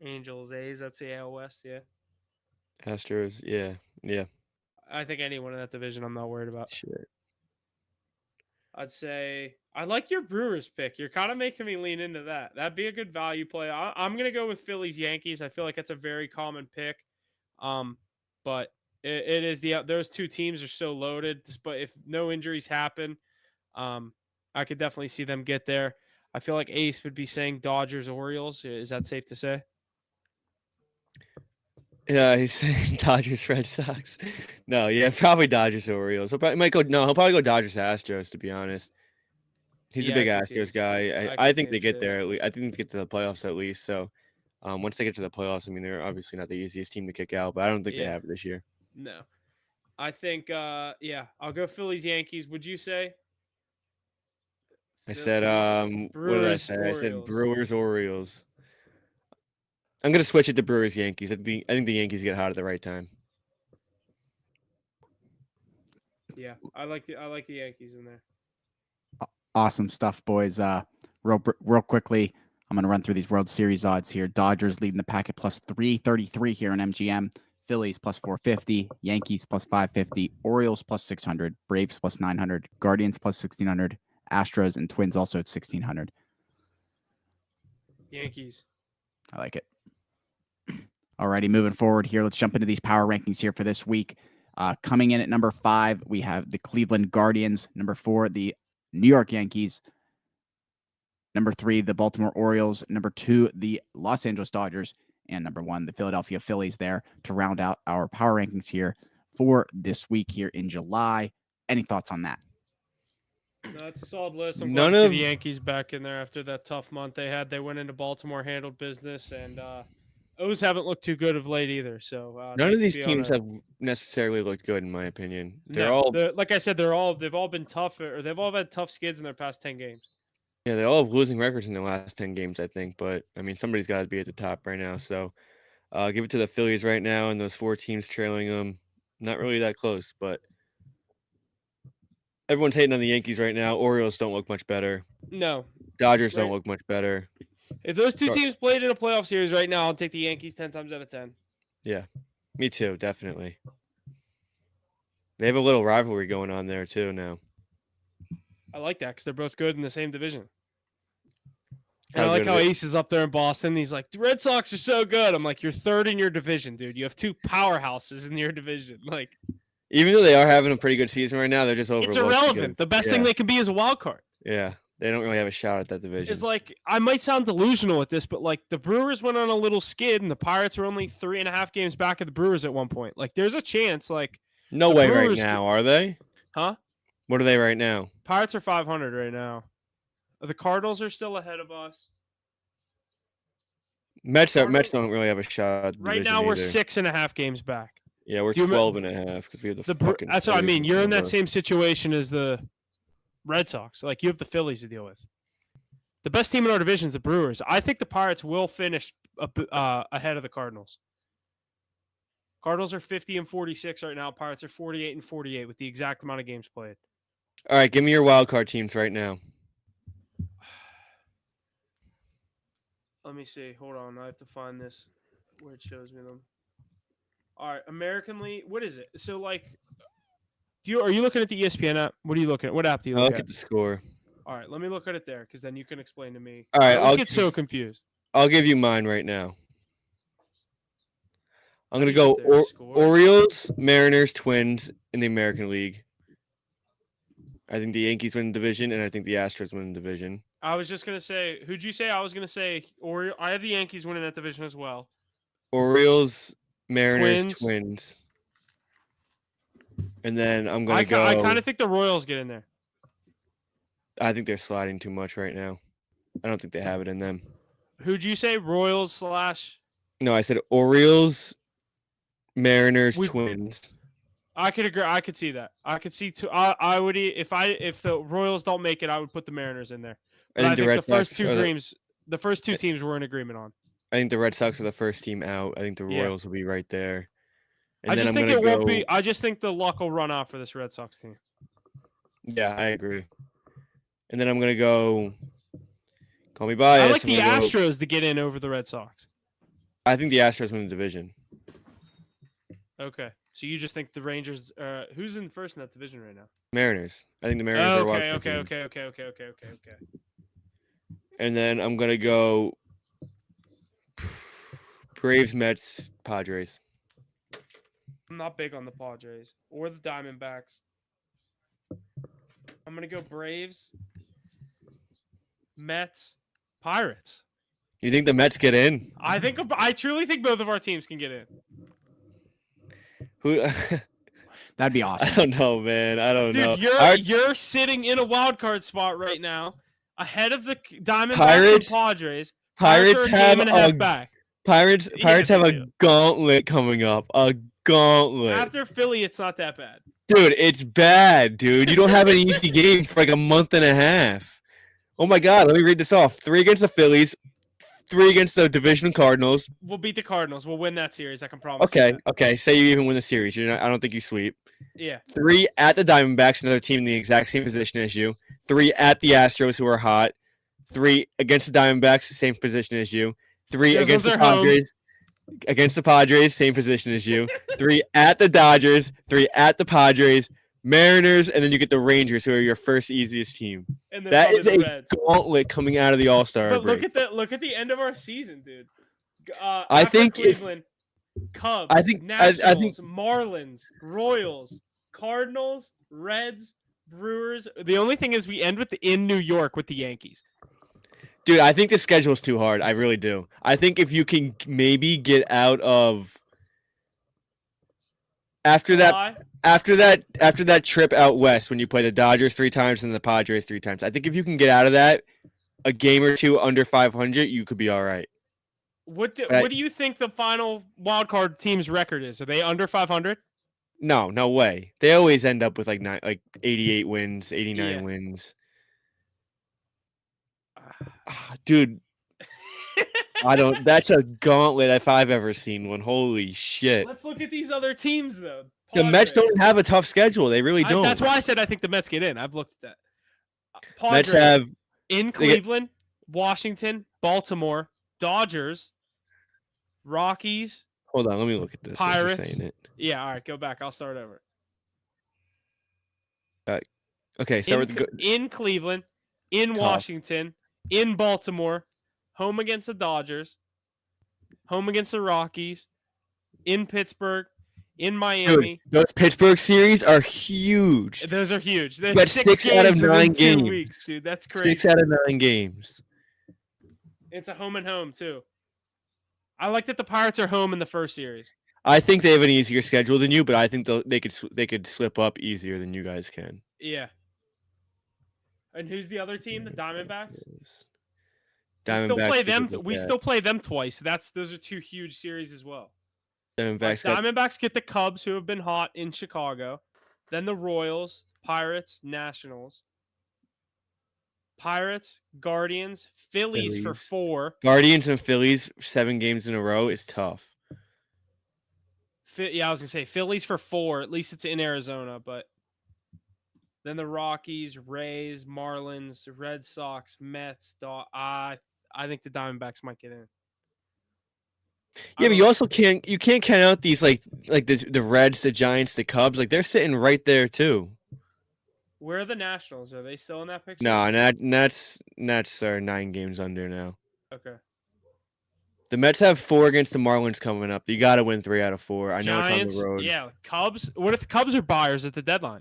C: Angels, A's. That's the AL West. Yeah.
A: Astros, yeah.
C: I think anyone in that division, I'm not worried about.
A: Shit.
C: I'd say I like your Brewers pick. You're kind of making me lean into that. That'd be a good value play. I'm gonna go with Phillies Yankees. I feel like that's a very common pick. But it is those two teams are so loaded. But if no injuries happen, I could definitely see them get there. I feel like Ace would be saying Dodgers Orioles. Is that safe to say?
A: Yeah, he's saying Dodgers Red Sox. No, yeah, probably Dodgers Orioles. He'll probably go Dodgers Astros, to be honest. He's a big Astros guy. I think they get there. I think they get to the playoffs at least. So once they get to the playoffs, I mean, they're obviously not the easiest team to kick out, but I don't think they have it this year.
C: No. I think I'll go Phillies Yankees. Would you say?
A: I said what did I say? I said Brewers Orioles. I'm gonna switch it to Brewers Yankees. I think the Yankees get hot at the right time.
C: Yeah, I like the Yankees in there.
B: Awesome stuff, boys. Real quickly, I'm gonna run through these World Series odds here. Dodgers leading the pack at plus 333 here in MGM. Phillies plus 450, Yankees plus 550, Orioles plus 600, Braves plus 900, Guardians plus 1600, Astros and Twins also at 1600.
C: Yankees.
B: I like it. Alrighty, moving forward here. Let's jump into these power rankings here for this week. Coming in at number 5, we have the Cleveland Guardians. Number 4, the New York Yankees. Number 3, the Baltimore Orioles. Number 2, the Los Angeles Dodgers. And number 1, the Philadelphia Phillies there to round out our power rankings here for this week here in July. Any thoughts on that?
C: No, it's a solid list. I'm glad to see the Yankees back in there after that tough month they had. They went into Baltimore, handled business, and O's haven't looked too good of late either. So
A: none of these teams have necessarily looked good, in my opinion. They're
C: like I said, they've all been tough, or they've all had tough skids in their past 10 games.
A: Yeah, they all have losing records in the last 10 games, I think. But I mean, somebody's got to be at the top right now. So give it to the Phillies right now, and those 4 teams trailing them. Not really that close, but everyone's hating on the Yankees right now. Orioles don't look much better.
C: No.
A: Dodgers don't look much better.
C: If those two teams played in a playoff series right now, I'll take the Yankees 10 times out of 10.
A: Yeah, me too, definitely. They have a little rivalry going on there too now.
C: I like that because they're both good in the same division. And I like how Ace is up there in Boston. He's like, the Red Sox are so good. I'm like, you're third in your division, dude. You have 2 powerhouses in your division. Like,
A: even though they are having a pretty good season right now, they're just overlooked.
C: It's irrelevant. The best thing they can be is a wild card.
A: Yeah, they don't really have a shot at that division.
C: It's like, I might sound delusional with this, but like the Brewers went on a little skid, and the Pirates were only 3.5 games back of the Brewers at one point. Like, there's a chance. Like,
A: no way right now, are they?
C: Huh?
A: What are they right now?
C: Pirates are 500 right now. The Cardinals are still ahead of us.
A: Mets don't really have a shot at the
C: right now. We're 6.5 games back.
A: Yeah, we're 12.5 because we have the fucking.
C: That's what I mean. You're in that same situation as the Red Sox. Like, you have the Phillies to deal with. The best team in our division is the Brewers. I think the Pirates will finish ahead of the Cardinals. Cardinals are 50-46 right now. Pirates are 48-48 with the exact amount of games played.
A: All right, give me your wild card teams right now.
C: Let me see. Hold on. I have to find this where it shows me them. All right, American League. What is it? So, like, are you looking at the ESPN app? What are you looking at? What app do you look at?
A: Look at the score.
C: All right, let me look at it there because then you can explain to me.
A: All right,
C: I'll get so confused.
A: I'll give you mine right now. I'm gonna go Orioles, Mariners, Twins in the American League. I think the Yankees win the division, and I think the Astros win the division.
C: I was just gonna say, who'd you say? I was gonna say I have the Yankees winning that division as well.
A: Orioles, Mariners, Twins. And then I'm gonna go.
C: I kind of think the Royals get in there.
A: I think they're sliding too much right now. I don't think they have it in them.
C: Who'd you say? Royals /
A: No, I said Orioles, Mariners,
C: We-
A: Twins.
C: I could agree. I could see that. I could see two. I would if the Royals don't make it, I would put the Mariners in there. But I
A: the
C: think
A: Red
C: the first
A: Sox
C: two
A: are
C: games, the first two teams we're in agreement on.
A: I think the Red Sox are the first team out. I think the
C: Yeah.
A: Royals will be right there. And
C: I
A: then
C: just
A: I'm
C: think
A: gonna
C: it won't
A: go.
C: be. I just think the luck will run out for this Red Sox team.
A: Yeah, I agree. And then I'm gonna go. Call me
C: I
A: biased.
C: like
A: I'm
C: the
A: gonna go-
C: Astros to get in over the Red Sox.
A: I think the Astros win the division.
C: Okay, so you just think the Rangers? Who's in first in that division right now?
A: Mariners. I think the Mariners are a wild
C: Okay.
A: card team.
C: Okay.
A: And then I'm gonna go. Braves, Mets, Padres.
C: I'm not big on the Padres or the Diamondbacks. I'm gonna go Braves, Mets, Pirates.
A: You think the Mets get in?
C: I truly think both of our teams can get in.
A: Who?
B: That'd be
A: I
B: awesome.
A: don't know, man. I don't know.
C: Dude, you're sitting in a wild card spot right now, ahead of the Diamondbacks
A: Pirates-
C: and Padres.
A: Pirates
C: are a
A: have
C: game and a half
A: a
C: back.
A: Pirates
C: Yeah,
A: have
C: they
A: a
C: do.
A: gauntlet coming up. A gauntlet.
C: After Philly, it's not that bad.
A: Dude, it's bad, dude. You don't have an easy game for like a month and a half. Oh my God, let me read this off. 3 against the Phillies, 3 against the division Cardinals.
C: We'll beat the Cardinals. We'll win that series. I can promise. you
A: Okay,
C: that.
A: okay. Say you even win the series. I don't think you sweep.
C: Yeah.
A: 3 at the Diamondbacks, another team in the exact same position as you. 3 at the Astros, who are hot. 3 against the Diamondbacks, same position as you. 3
C: Those
A: against
C: ones
A: the
C: are home.
A: Padres. Against the Padres, same position as you. 3 at the Dodgers, 3 at the Padres, Mariners, and then you get the Rangers, who are your first easiest team.
C: And then
A: That
C: probably
A: is
C: the
A: a
C: Reds.
A: gauntlet coming out of the All-Star
C: But
A: break.
C: look at the end of our season, dude.
A: I
C: After
A: think if-
C: Cleveland, Cubs,
A: I think-
C: Nationals,
A: I think-
C: Marlins, Royals, Cardinals, Reds, Brewers. The only thing is we end with in New York with the Yankees.
A: Dude, I think the schedule is too hard. I really do. I think if you can maybe get out of after
C: July,
A: that trip out west when you play the Dodgers 3 times and the Padres 3 times. I think if you can get out of that a game or two under 500, you could be all right.
C: what do you think the final wild card team's record is? Are they under 500?
A: No way. They always end up with like 88 wins, 89
C: Yeah.
A: wins. Dude, I don't. That's a gauntlet if I've ever seen one. Holy shit!
C: Let's look at these other teams though.
A: The Mets
C: Padres.
A: don't have a tough schedule. They really don't.
C: That's why I said I think the Mets get in. I've looked at that.
A: Mets
C: Padres
A: have.
C: in
A: get-
C: Cleveland, Washington, Baltimore, Dodgers, Rockies.
A: Hold on, let me look at this. as you're
C: Pirates.
A: saying it.
C: Yeah, all right, go back. I'll start over.
A: Okay, start with the good.
C: In Cleveland, in
A: Tough.
C: Washington, in Baltimore, home against the Dodgers, home against the Rockies, in Pittsburgh, in Miami.
A: Dude, those Pittsburgh series are huge.
C: Those are huge. There's
A: But
C: 6
A: 6 out of
C: games within
A: 9
C: 2
A: games.
C: weeks, dude. That's crazy.
A: 6 out of 9 games.
C: It's a home and home too. I like that the Pirates are home in the first series.
A: I think they have an easier schedule than you, but I think they could slip up easier than you guys can.
C: Yeah. And who's the other team? The Diamondbacks.
A: Diamondbacks.
C: We still play them twice. Those are 2 huge series as well.
A: Diamondbacks. got-
C: Diamondbacks get the Cubs, who have been hot in Chicago. Then the Royals, Pirates, Nationals. Pirates, Guardians, Phillies for
A: Phillies.
C: 4.
A: Guardians and Phillies 7 games in a row is tough.
C: Yeah, I was gonna say Phillies for 4. At least it's in Arizona, but then the Rockies, Rays, Marlins, Red Sox, Mets. I think the Diamondbacks might get in.
A: Yeah, but you also can't count out these like the Reds, the Giants, the Cubs. Like they're sitting right there too.
C: Where are the Nationals? Are they still in that picture?
A: No, and Nats are 9 games under now.
C: Okay.
A: The Mets have 4 against the Marlins coming up. You got to win 3 out of 4. I know
C: Giants,
A: it's on the road.
C: yeah. Cubs. What if the Cubs are buyers at the deadline?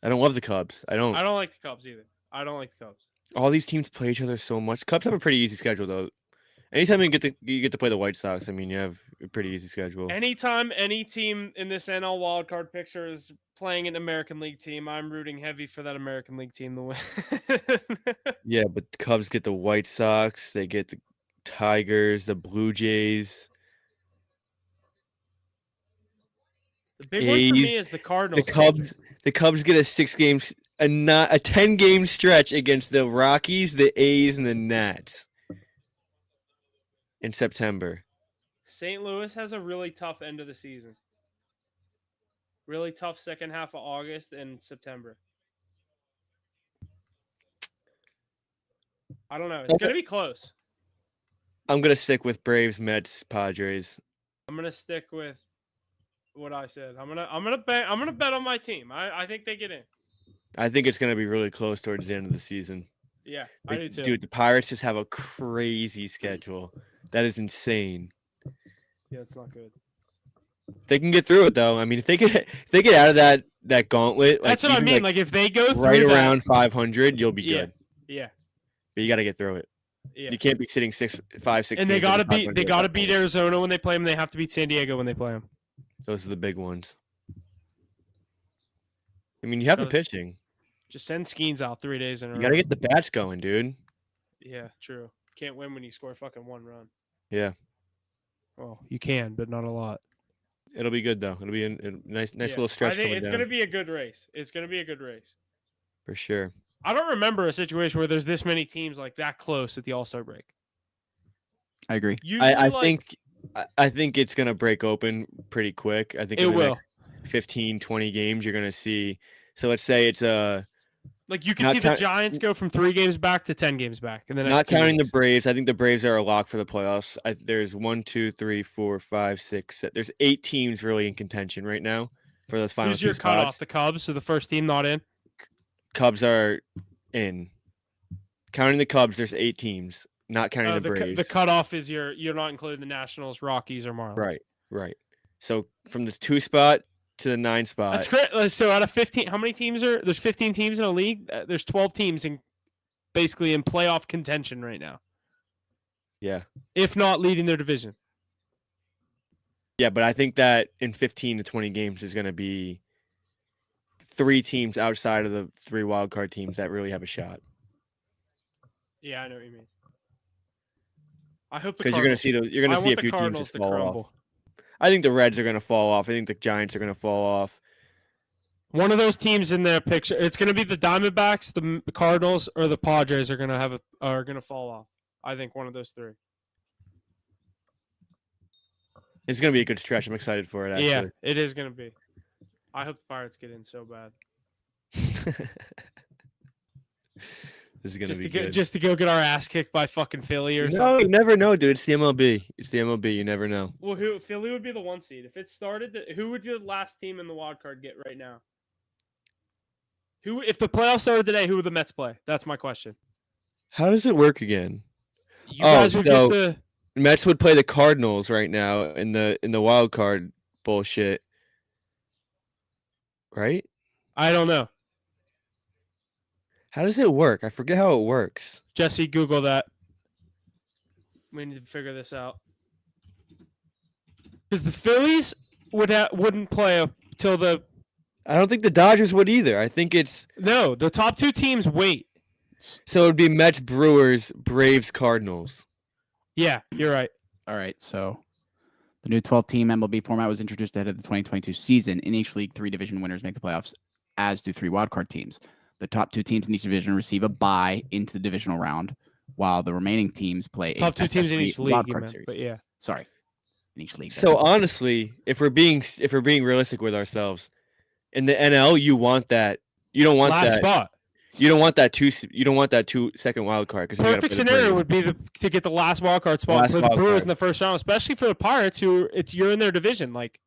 A: I don't love the Cubs. I don't.
C: I don't like the Cubs either. I don't like the Cubs.
A: All these teams play each other so much. Cubs have a pretty easy schedule though, Anytime you get to play the White Sox, I mean, you have a pretty easy schedule.
C: Anytime any team in this NL wildcard picture is playing an American League team, I'm rooting heavy for that American League team to win.
A: Yeah, but the Cubs get the White Sox, they get the Tigers, the Blue Jays,
C: The big one for me
A: A's.
C: is the Cardinals.
A: The Cubs get a 10-game stretch against the Rockies, the A's, and the Nats in September.
C: St. Louis has a really tough end of the season. Really tough second half of August and September. I don't know. It's going to be close.
A: I'm gonna stick with Braves, Mets, Padres.
C: I'm going to stick with what I said. I'm gonna bet on my team. I think they get in.
A: I think it's gonna be really close towards the end of the season.
C: Yeah, I do too.
A: Dude, the Pirates just have a crazy schedule. That is insane.
C: Yeah, it's not good.
A: They can get through it though. I mean, if they get out of that gauntlet,
C: that's what I mean. Like if they go
A: right
C: through
A: around 500, you'll be good.
C: Yeah.
A: But you got to get through it.
C: Yeah.
A: You can't be sitting 5, 6.
C: And they got to beat Arizona when they play them. They have to beat San Diego when they play them.
A: Those are the big ones. I mean, you have the pitching.
C: Just send Skeens out 3 days in a row.
A: You got to get the bats going, dude.
C: Yeah, true. Can't win when you score fucking 1 run.
A: Yeah.
C: Well, you can, but not a lot.
A: It'll be good though. It'll be a nice little stretch.
C: I think it's going to be a good race. It's going to be a good race.
A: For sure.
C: I don't remember a situation where there's this many teams like that close at the All-Star break.
B: I agree.
A: I think it's going to break open pretty quick. I think
C: it will.
A: 15, 20 games you're going to see. So let's say it's a
C: like you can see the Giants go from 3 games back to 10 games back, and then
A: not counting the Braves. I think the Braves are a lock for the playoffs. There's 1, 2, 3, 4, 5, 6. There's 8 teams really in contention right now for those final. Who's your
C: cutoff? The Cubs, so the first team not in.
A: Cubs are in. Counting the Cubs, there's 8 teams. Not counting the Braves.
C: The cutoff is you're not including the Nationals, Rockies, or Marlins.
A: Right. So from the 2 spot to the 9 spot.
C: That's great. So out of 15, how many teams there's 15 teams in a league? There's 12 teams basically in playoff contention right now.
A: Yeah.
C: If not leading their division.
A: Yeah, but I think that in 15 to 20 games is going to be 3 teams outside of the 3 wildcard teams that really have a shot.
C: Yeah, I know what you mean. I hope
A: because you're going to see a few teams just fall off. I think the Reds are going to fall off. I think the Giants are going to fall off.
C: One of those teams in the picture, it's going to be the Diamondbacks, the Cardinals, or the Padres are going to fall off. I think one of those 3.
A: It's going to be a good stretch. I'm excited for it. Actually.
C: Yeah, it is going to be. I hope the Pirates get in so bad.
A: This is going to be good.
C: Just to go get our ass kicked by fucking Philly or something.
A: No, you never know, dude. It's the MLB. You never know.
C: Well, Philly would be the 1 seed. If it started, who would the last team in the wild card get right now? If the playoffs started today, who would the Mets play? That's my question.
A: How does it work again?
C: You guys would get the
A: Mets would play the Cardinals right now in the wild card bullshit. Right?
C: I don't know.
A: How does it work? I forget how it works.
C: Jesse, Google that. We need to figure this out. Because the Phillies wouldn't play till the.
A: I don't think the Dodgers would either. I think it's
C: no. The top 2 teams wait.
A: So it would be Mets, Brewers, Braves, Cardinals.
C: Yeah, you're right.
B: All right, so the new 12-team MLB format was introduced ahead of the 2022 season. In each league, 3 division winners make the playoffs, as do 3 wildcard teams. The top 2 teams in each division receive a bye into the divisional round, while the remaining teams play
C: top 2 teams in each league.
B: Series.
C: But yeah,
B: sorry, in each league.
A: So honestly, if we're being realistic with ourselves, in the NL, you want that. You don't want
C: last
A: that
C: spot.
A: You don't want that 2. You don't want that 2-second wild card because
C: perfect scenario would be to get the last wild card spot for the Brewers in the first round, especially for the Pirates, you're in their division, like.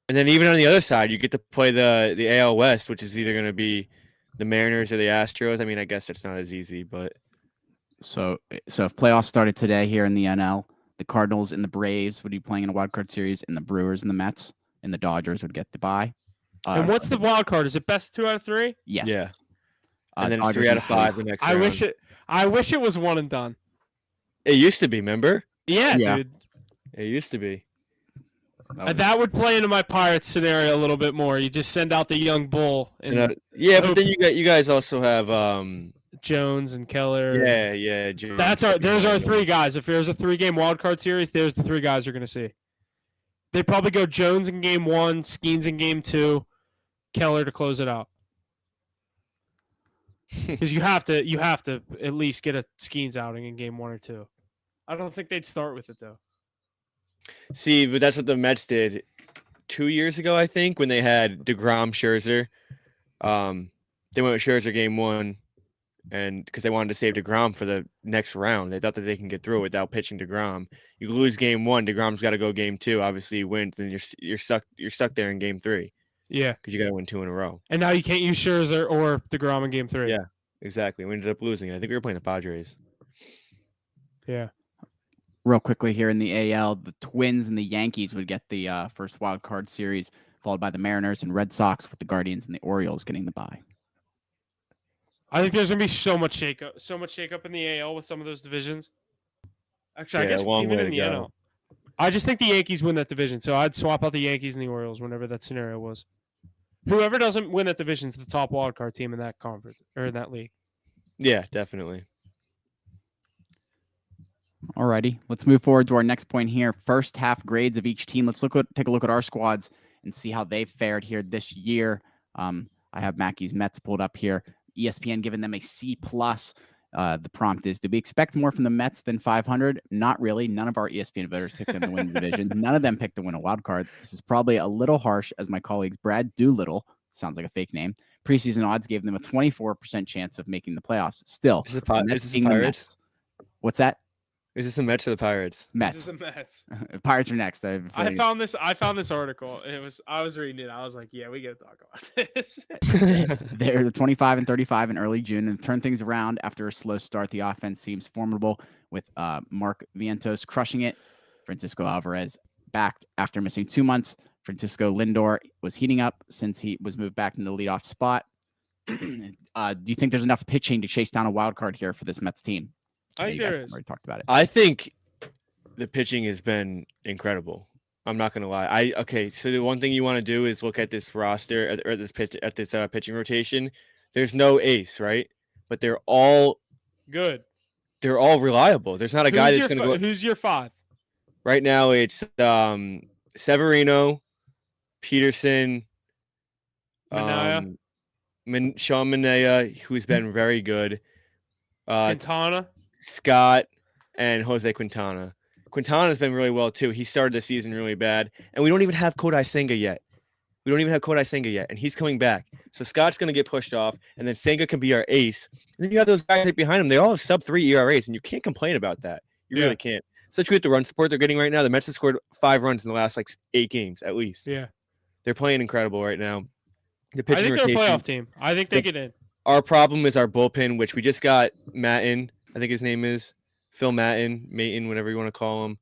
A: And then even on the other side, you get to play the AL West, which is either going to be the Mariners or the Astros. I mean, I guess it's not as easy, but
B: so if playoffs started today here in the NL, the Cardinals and the Braves would be playing in a wild card series, and the Brewers and the Mets and the Dodgers would get the bye.
C: And what's the wild card? Is it best 2 out of 3?
B: Yes.
A: Yeah. And then it's 3 out of 5 the next round.
C: I wish it was one and done.
A: It used to be, remember?
C: Yeah,
B: Yeah.
C: dude.
A: It used to be.
C: That would play into my Pirates scenario a little bit more. You just send out the young bull and
A: Yeah, but
C: hope
A: then you guys also have
C: Jones and Keller.
A: yeah.
C: There's our three guys. If there's a 3-game wild card series, there's the 3 guys you're gonna see. They probably go Jones in game 1, Skeens in game 2, Keller to close it out. Because you have to at least get a Skeens outing in game 1 or 2. I don't think they'd start with it though.
A: See, but that's what the Mets did 2 years ago, I think, when they had DeGrom, Scherzer. They went with Scherzer game 1, and because they wanted to save DeGrom for the next round, they thought that they can get through it without pitching DeGrom. You lose game 1, DeGrom's got to go game 2. Obviously, he wins, then you're stuck there in game 3.
C: Yeah,
A: because you got to win 2 in a row.
C: And now you can't use Scherzer or DeGrom in game 3.
A: Yeah, exactly. We ended up losing it. I think we were playing the Padres.
C: Yeah.
B: Real quickly here in the AL, the Twins and the Yankees would get the first wild card series, followed by the Mariners and Red Sox, with the Guardians and the Orioles getting the bye.
C: I think there's gonna be so much shakeup in the AL with some of those divisions. Actually, I guess even in the NL. I just think the Yankees win that division, so I'd swap out the Yankees and the Orioles whenever that scenario was. Whoever doesn't win that division is the top wild card team in that conference or in that league.
A: Yeah, definitely.
B: Alrighty, let's move forward to our next point here. First half grades of each team. Let's take a look at our squads and see how they fared here this year. I have Mackey's Mets pulled up here. ESPN giving them a C+. The prompt is, do we expect more from the Mets than 500? Not really. None of our ESPN voters picked them to win the division. None of them picked to win a wild card. This is probably a little harsh, as my colleagues Brad Doolittle, sounds like a fake name, preseason odds gave them a 24% chance of making the playoffs. Still,
A: is this the Pirates?
B: What's that?
A: Is this the Mets or the Pirates?
B: Mets.
C: This is the Mets.
B: Pirates are next.
C: I found this article. I was reading it. I was like, yeah, we got to talk about this.
B: They're 25-35 in early June and turn things around after a slow start. The offense seems formidable with Mark Vientos crushing it. Francisco Alvarez back after missing 2 months. Francisco Lindor was heating up since he was moved back in the leadoff spot. Do you think there's enough pitching to chase down a wild card here for this Mets team?
C: I think there is.
B: Already talked about it.
A: I think the pitching has been incredible. I'm not gonna lie. So the one thing you want to do is look at this roster or this pitching rotation. There's no ace, right? But they're all
C: good.
A: They're all reliable. There's not a guy that's gonna go.
C: Who's your 5?
A: Right now, it's Severino, Peterson,
C: Manaea.
A: Sean Manaea, who's been very good.
C: Quintana.
A: Scott, and Jose Quintana. Quintana's been really well too. He started the season really bad, and we don't even have Kodai Senga yet. And he's coming back. So Scott's going to get pushed off, and then Senga can be our ace. And then you have those guys right behind him. They all have sub-3 ERAs, and you can't complain about that. You really can't. Especially with the run support they're getting right now. The Mets have scored 5 runs in the last 8 games at least.
C: Yeah,
A: they're playing incredible right now.
C: I think they're a playoff team. I think they get in.
A: Our problem is our bullpen, which we just got Maton. I think his name is Phil Maton, whatever you want to call him.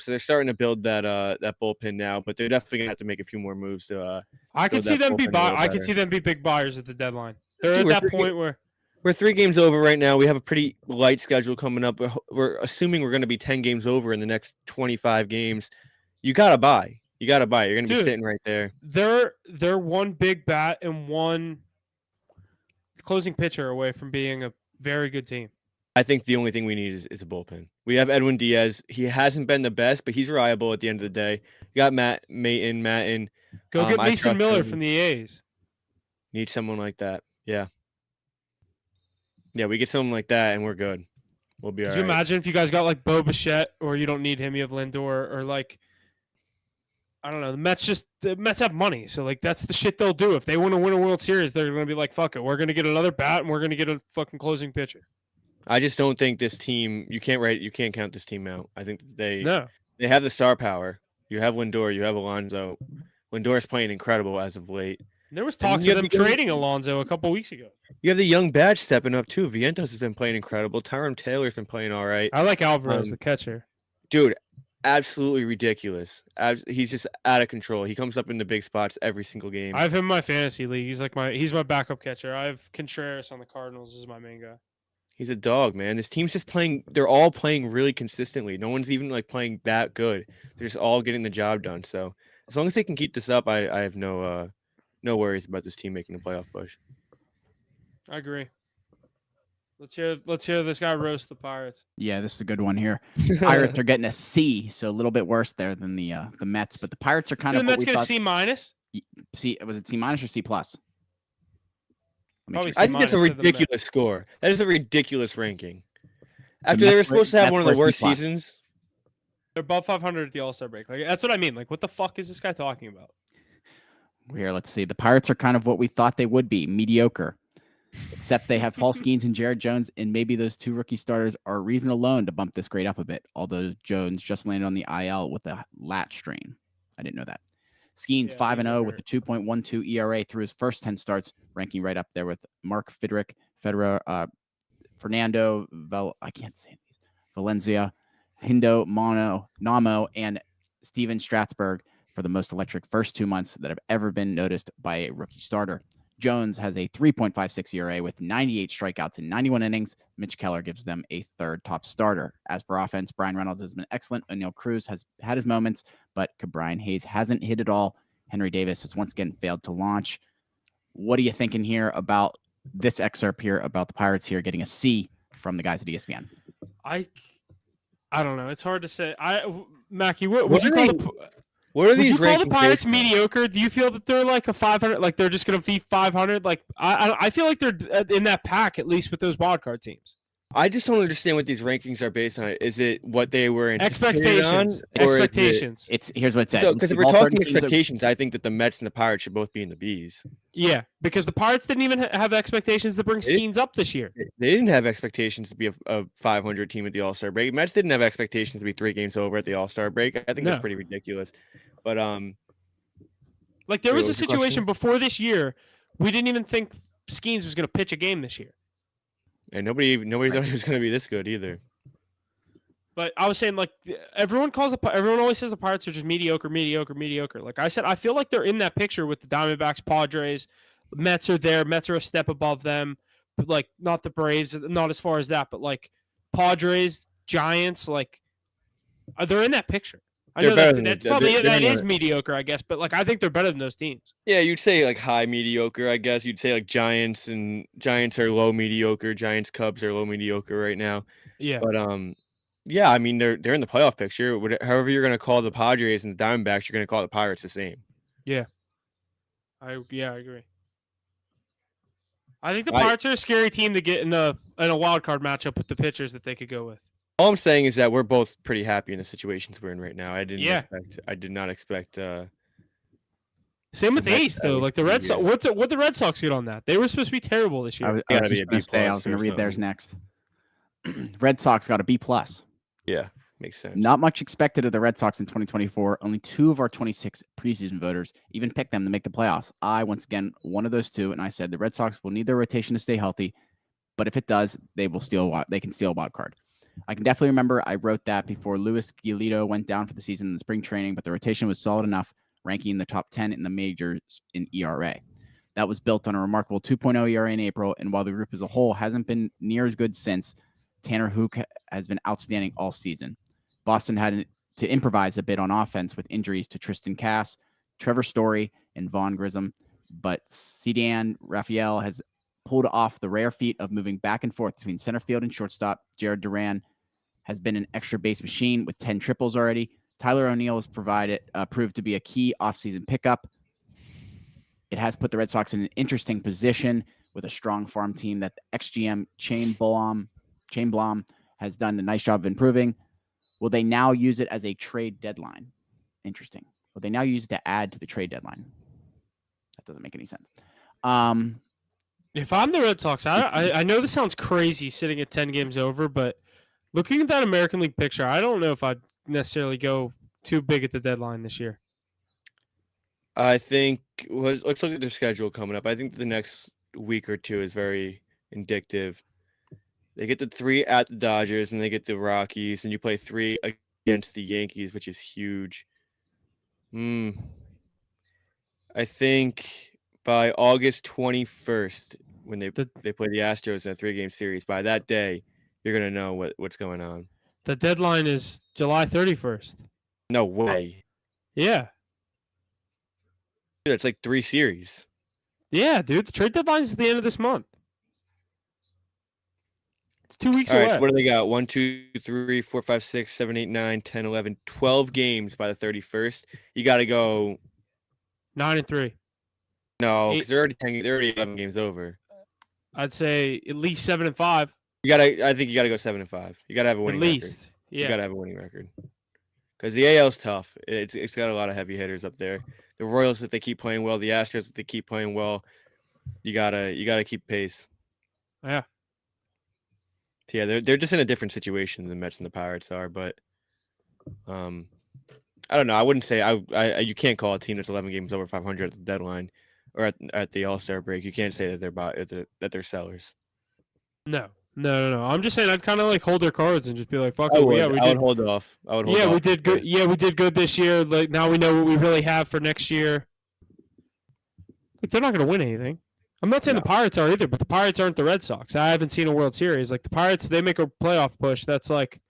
A: So they're starting to build that bullpen now, but they're definitely gonna have to make a few more moves to.
C: I can see them be big buyers at the deadline. They're at that point where
A: we're 3 games over right now. We have a pretty light schedule coming up. We're assuming we're going to be 10 games over in the next 25 games. You gotta buy. You're going to be sitting right there.
C: They're one big bat and one closing pitcher away from being a very good team.
A: I think the only thing we need is a bullpen. We have Edwin Diaz. He hasn't been the best, but he's reliable at the end of the day. You got Maton.
C: Go get Mason Miller from the A's.
A: Need someone like that. Yeah. Yeah, we get someone like that, and we're good. We'll be all right.
C: Could you imagine if you guys got Bo Bichette, or you don't need him, you have Lindor, or I don't know. The Mets have money, so that's the shit they'll do. If they want to win a World Series, they're going to be like, fuck it, we're going to get another bat, and we're going to get a fucking closing pitcher.
A: I just don't think this team. You can't count this team out. I think they have the star power. You have Lindor. You have Alonso. Lindor's playing incredible as of late.
C: There was talks of them trading Alonso a couple weeks ago.
A: You have the young badge stepping up too. Vientos has been playing incredible. Tyrone Taylor's been playing all right.
C: I like Alvarez, the catcher.
A: Dude, absolutely ridiculous. He's just out of control. He comes up in the big spots every single game.
C: I have him in my fantasy league. He's my backup catcher. I have Contreras on the Cardinals as my main guy.
A: He's a dog, man. This team's just playing. They're all playing really consistently. No one's even like playing that good. They're just all getting the job done. So as long as they can keep this up, I have no worries about this team making a playoff push.
C: I agree. Let's hear this guy roast the Pirates.
B: Yeah, this is a good one here. Pirates are getting a C, so a little bit worse there than the Mets, but the Pirates are kind
C: Did
B: of
C: the
B: what
C: Mets
B: we
C: get a
B: thought.
C: C minus?
B: C, was it C minus or C plus?
C: Probably
A: I think that's a
C: C-
A: ridiculous score. That is a ridiculous ranking. After
B: Mets
A: they were
B: were-
A: supposed to have
B: Mets
A: one of
B: were
A: the
B: C
A: worst
B: plus.
A: seasons.
C: They're above 500 at the All-Star break. Like that's what I mean. Like what the fuck is this guy talking about?
B: Here, let's see. The Pirates are kind of what we thought they would be, mediocre. Except they have Paul Skeens and Jared Jones, and maybe those two rookie starters are a reason alone to bump this grade up a bit. Although Jones just landed on the IL with a lat strain. I didn't know that. Skeens 5-0 with a 2.12 ERA through his first 10 starts, ranking right up there with Mark Fernando I can't say these. Valencia, Hindo, Namo, and Steven Strasburg for the most electric first 2 months that have ever been noticed by a rookie starter. Jones has a 3.56 ERA with 98 strikeouts in 91 innings. Mitch Keller gives them a third top starter. As for offense, Brian Reynolds has been excellent. O'Neill Cruz has had his moments, but Brian Hayes hasn't hit it all. Henry Davis has once again failed to launch. What are you thinking here about this excerpt here about the Pirates here getting a C from the guys at ESPN?
C: I don't know. It's hard to say. Mackie, would you call the Pirates mediocre? Do you feel that they're like a 500? Like they're just going to be 500? Like I feel like they're in that pack at least with those wildcard teams.
A: I just don't understand what these rankings are based on. Is it what they were anticipated on?
C: Expectations.
B: Here's what it says.
A: So, because if we're talking expectations, I think that the Mets and the Pirates should both be in the Bs.
C: Yeah, because the Pirates didn't even have expectations to bring Skeens up this year.
A: They didn't have expectations to be a 500 team at the All-Star break. Mets didn't have expectations to be 3 games over at the All-Star break. I think that's pretty ridiculous. But
C: like there was a situation before this year, we didn't even think Skeens was going to pitch a game this year.
A: And nobody thought he was going to be this good either.
C: But I was saying, like, everyone always says the Pirates are just mediocre. Like I said, I feel like they're in that picture with the Diamondbacks, Padres. Mets are there. Mets are a step above them. But like, not the Braves, not as far as that, but like Padres, Giants, like, they're in that picture. I know that's probably that is mediocre, I guess, but like I think they're better than those teams.
A: Yeah, you'd say like high mediocre, I guess. You'd say like Giants are low mediocre. Giants, Cubs are low mediocre right now.
C: Yeah.
A: But yeah, I mean they're in the playoff picture. However you're gonna call the Padres and the Diamondbacks, you're gonna call the Pirates the same.
C: Yeah. I agree. I think the Pirates are a scary team to get in a wild card matchup with the pitchers that they could go with.
A: All I'm saying is that we're both pretty happy in the situations we're in right now. I did not expect.
C: Same with Ace though. Like the Red Sox. What the Red Sox get on that? They were supposed to be terrible this year.
B: I was going to read theirs next. Red Sox got a B plus.
A: Yeah, makes sense.
B: Not much expected of the Red Sox in 2024. Only 2 of our 26 preseason voters even picked them to make the playoffs. I, once again, one of those 2, and I said the Red Sox will need their rotation to stay healthy, but if it does, they can steal a wild card. I can definitely remember I wrote that before Luis Giolito went down for the season in the spring training, but the rotation was solid enough, ranking in the top 10 in the majors in ERA. That was built on a remarkable 2.0 ERA in April, and while the group as a whole hasn't been near as good since, Tanner Hook has been outstanding all season. Boston had to improvise a bit on offense with injuries to Tristan Cass, Trevor Story, and Vaughn Grissom, but Cedric Raphael has pulled off the rare feat of moving back and forth between center field and shortstop. Jared Duran has been an extra base machine with 10 triples already. Tyler O'Neill has proved to be a key offseason pickup. It has put the Red Sox in an interesting position with a strong farm team that the ex-GM Shane Blom has done a nice job of improving. Will they now use it as a trade deadline? Interesting. Will they now use it to add to the trade deadline? That doesn't make any sense.
C: If I'm the Red Sox, I know this sounds crazy sitting at 10 games over, but looking at that American League picture, I don't know if I'd necessarily go too big at the deadline this year.
A: I think let's look at their schedule coming up. I think the next week or 2 is very indicative. They get the 3 at the Dodgers, and they get the Rockies, and you play 3 against the Yankees, which is huge. I think by August 21st, when they play the Astros in a 3-game series. By that day, you're gonna know what's going on.
C: The deadline is July 31st.
A: No way.
C: Yeah.
A: Dude, it's like 3 series.
C: Yeah, dude. The trade deadline is at the end of this month. It's 2 weeks
A: All
C: away.
A: right, so what do they got? 1, 2, 3, 4, 5, 6, 7, 8, 9, 10, 11, 12 games by the 31st. You got to go.
C: 9-3.
A: No,
C: Eight-
A: because they're already 11 games over.
C: I'd say at least 7-5.
A: I think you got to go 7-5. You got to have a
C: At
A: winning record.
C: least.
A: You got
C: Yeah.
A: to have a winning record. Because the AL's tough. It's got a lot of heavy hitters up there. The Royals, if they keep playing well, the Astros, if they keep playing well, you gotta keep pace.
C: Yeah.
A: So yeah, they're just in a different situation than the Mets and the Pirates are, but I don't know. I wouldn't say you can't call a team that's 11 games over 500 at the deadline or at the All-Star break. You can't say that they're sellers.
C: No. I'm just saying I'd kind of like hold their cards and just be like, fuck
A: I
C: it.
A: would.
C: Yeah, we
A: I would
C: did.
A: hold off. I would hold
C: Yeah,
A: off
C: we
A: for
C: did
A: sure.
C: good. Yeah, we did good this year. Like now we know what we really have for next year. Like they're not going to win anything. I'm not saying
A: No.
C: the Pirates are either, but the Pirates aren't the Red Sox. I haven't seen a World Series. Like the Pirates, they make a playoff push. That's like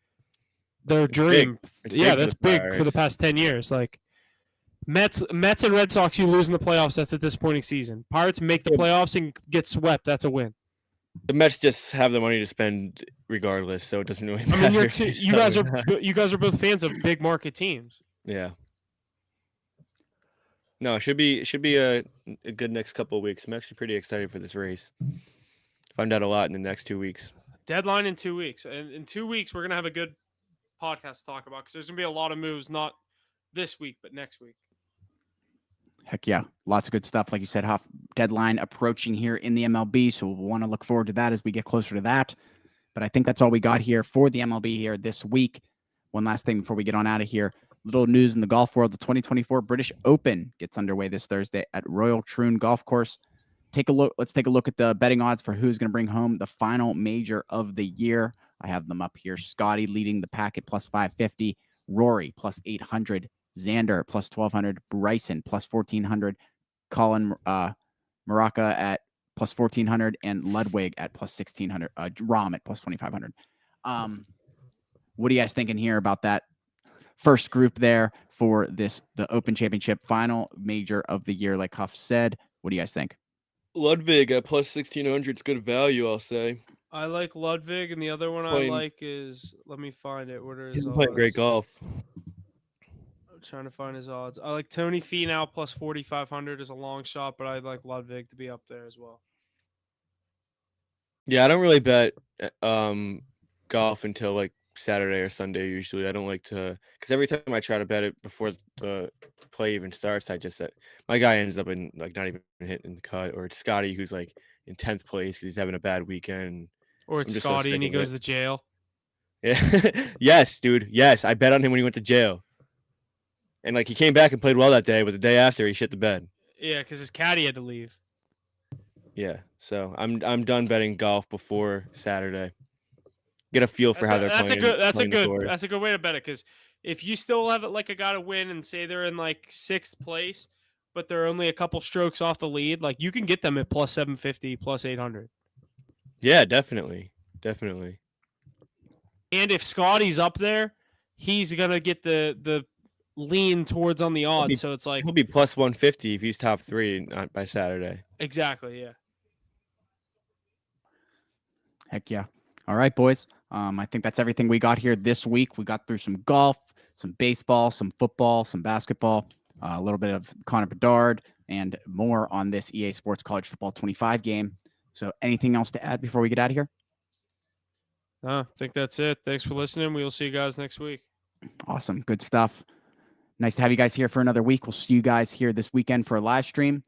C: their dream.
A: It's
C: Yeah,
A: big for
C: that's
A: the
C: big for the
A: Pirates.
C: past 10 years. Like Mets and Red Sox, you lose in the playoffs. That's a disappointing season. Pirates make the
A: Yeah.
C: playoffs and get swept. That's a win.
A: The Mets just have the money to spend regardless, so it doesn't really
C: I
A: matter.
C: mean, you're
A: if they
C: you
A: sell
C: guys
A: or
C: are
A: not.
C: you guys are both fans of big market teams.
A: Yeah. No, it should be a good next couple of weeks. I'm actually pretty excited for this race. Find out a lot in the next 2 weeks.
C: Deadline in 2 weeks. And in 2 weeks, we're gonna have a good podcast to talk about because there's gonna be a lot of moves, not this week, but next week.
B: Heck yeah. Lots of good stuff. Like you said, Huff, deadline approaching here in the MLB. So we'll want to look forward to that as we get closer to that. But I think that's all we got here for the MLB here this week. One last thing before we get on out of here. Little news in the golf world. The 2024 British Open gets underway this Thursday at Royal Troon Golf Course. Let's take a look at the betting odds for who's going to bring home the final major of the year. I have them up here. Scotty leading the pack at plus 550. Rory plus 800. Xander plus 1,200, Bryson plus 1,400, Colin Moraka at plus 1,400, and Ludwig at plus 1,600, Rahm at plus 2,500. What are you guys thinking here about that first group there for the Open Championship final major of the year, like Huff said? What do you guys think?
A: Ludwig at plus 1,600 is good value, I'll say.
C: I like Ludwig, and the other one I like is, let me find it. What are his
A: He's been playing
C: odds?
A: great golf.
C: I'm trying to find his odds. I like Tony Finau plus 4,500 is a long shot, but I like Ludwig to be up there as well.
A: Yeah, I don't really bet golf until like Saturday or Sunday usually. I don't like to, because every time I try to bet it before the play even starts, I just my guy ends up in like not even hitting the cut, or it's Scotty who's like in 10th place because he's having a bad weekend.
C: Or it's
A: I'm just so
C: Scotty
A: sick
C: and he
A: of
C: goes
A: it.
C: to jail.
A: Yeah. Yes, dude. Yes, I bet on him when he went to jail. And like he came back and played well that day, but the day after he shit the bed.
C: Yeah, because his caddy had to leave.
A: Yeah. So I'm done betting golf before Saturday. Get a feel for how they're playing.
C: That's a
A: playing the course.
C: good way to bet it, because if you still have it like a guy to win and say they're in like 6th place, but they're only a couple strokes off the lead, like you can get them at plus 750, plus 800.
A: Yeah, definitely. Definitely.
C: And if Scotty's up there, he's gonna get the lean towards on the odds. So it's like
A: He'll be plus 150 if he's top 3 by Saturday.
C: exactly, yeah.
B: Heck yeah. All right, boys. I think that's everything we got here this week. We got through some golf, some baseball, some football, some basketball, a little bit of Connor Bedard, and more on this EA Sports College Football 25 game. So anything else to add before we get out of here?
C: I think that's it. Thanks for listening. We will see you guys next week.
B: Awesome. Good stuff. Nice to have you guys here for another week. We'll see you guys here this weekend for a live stream.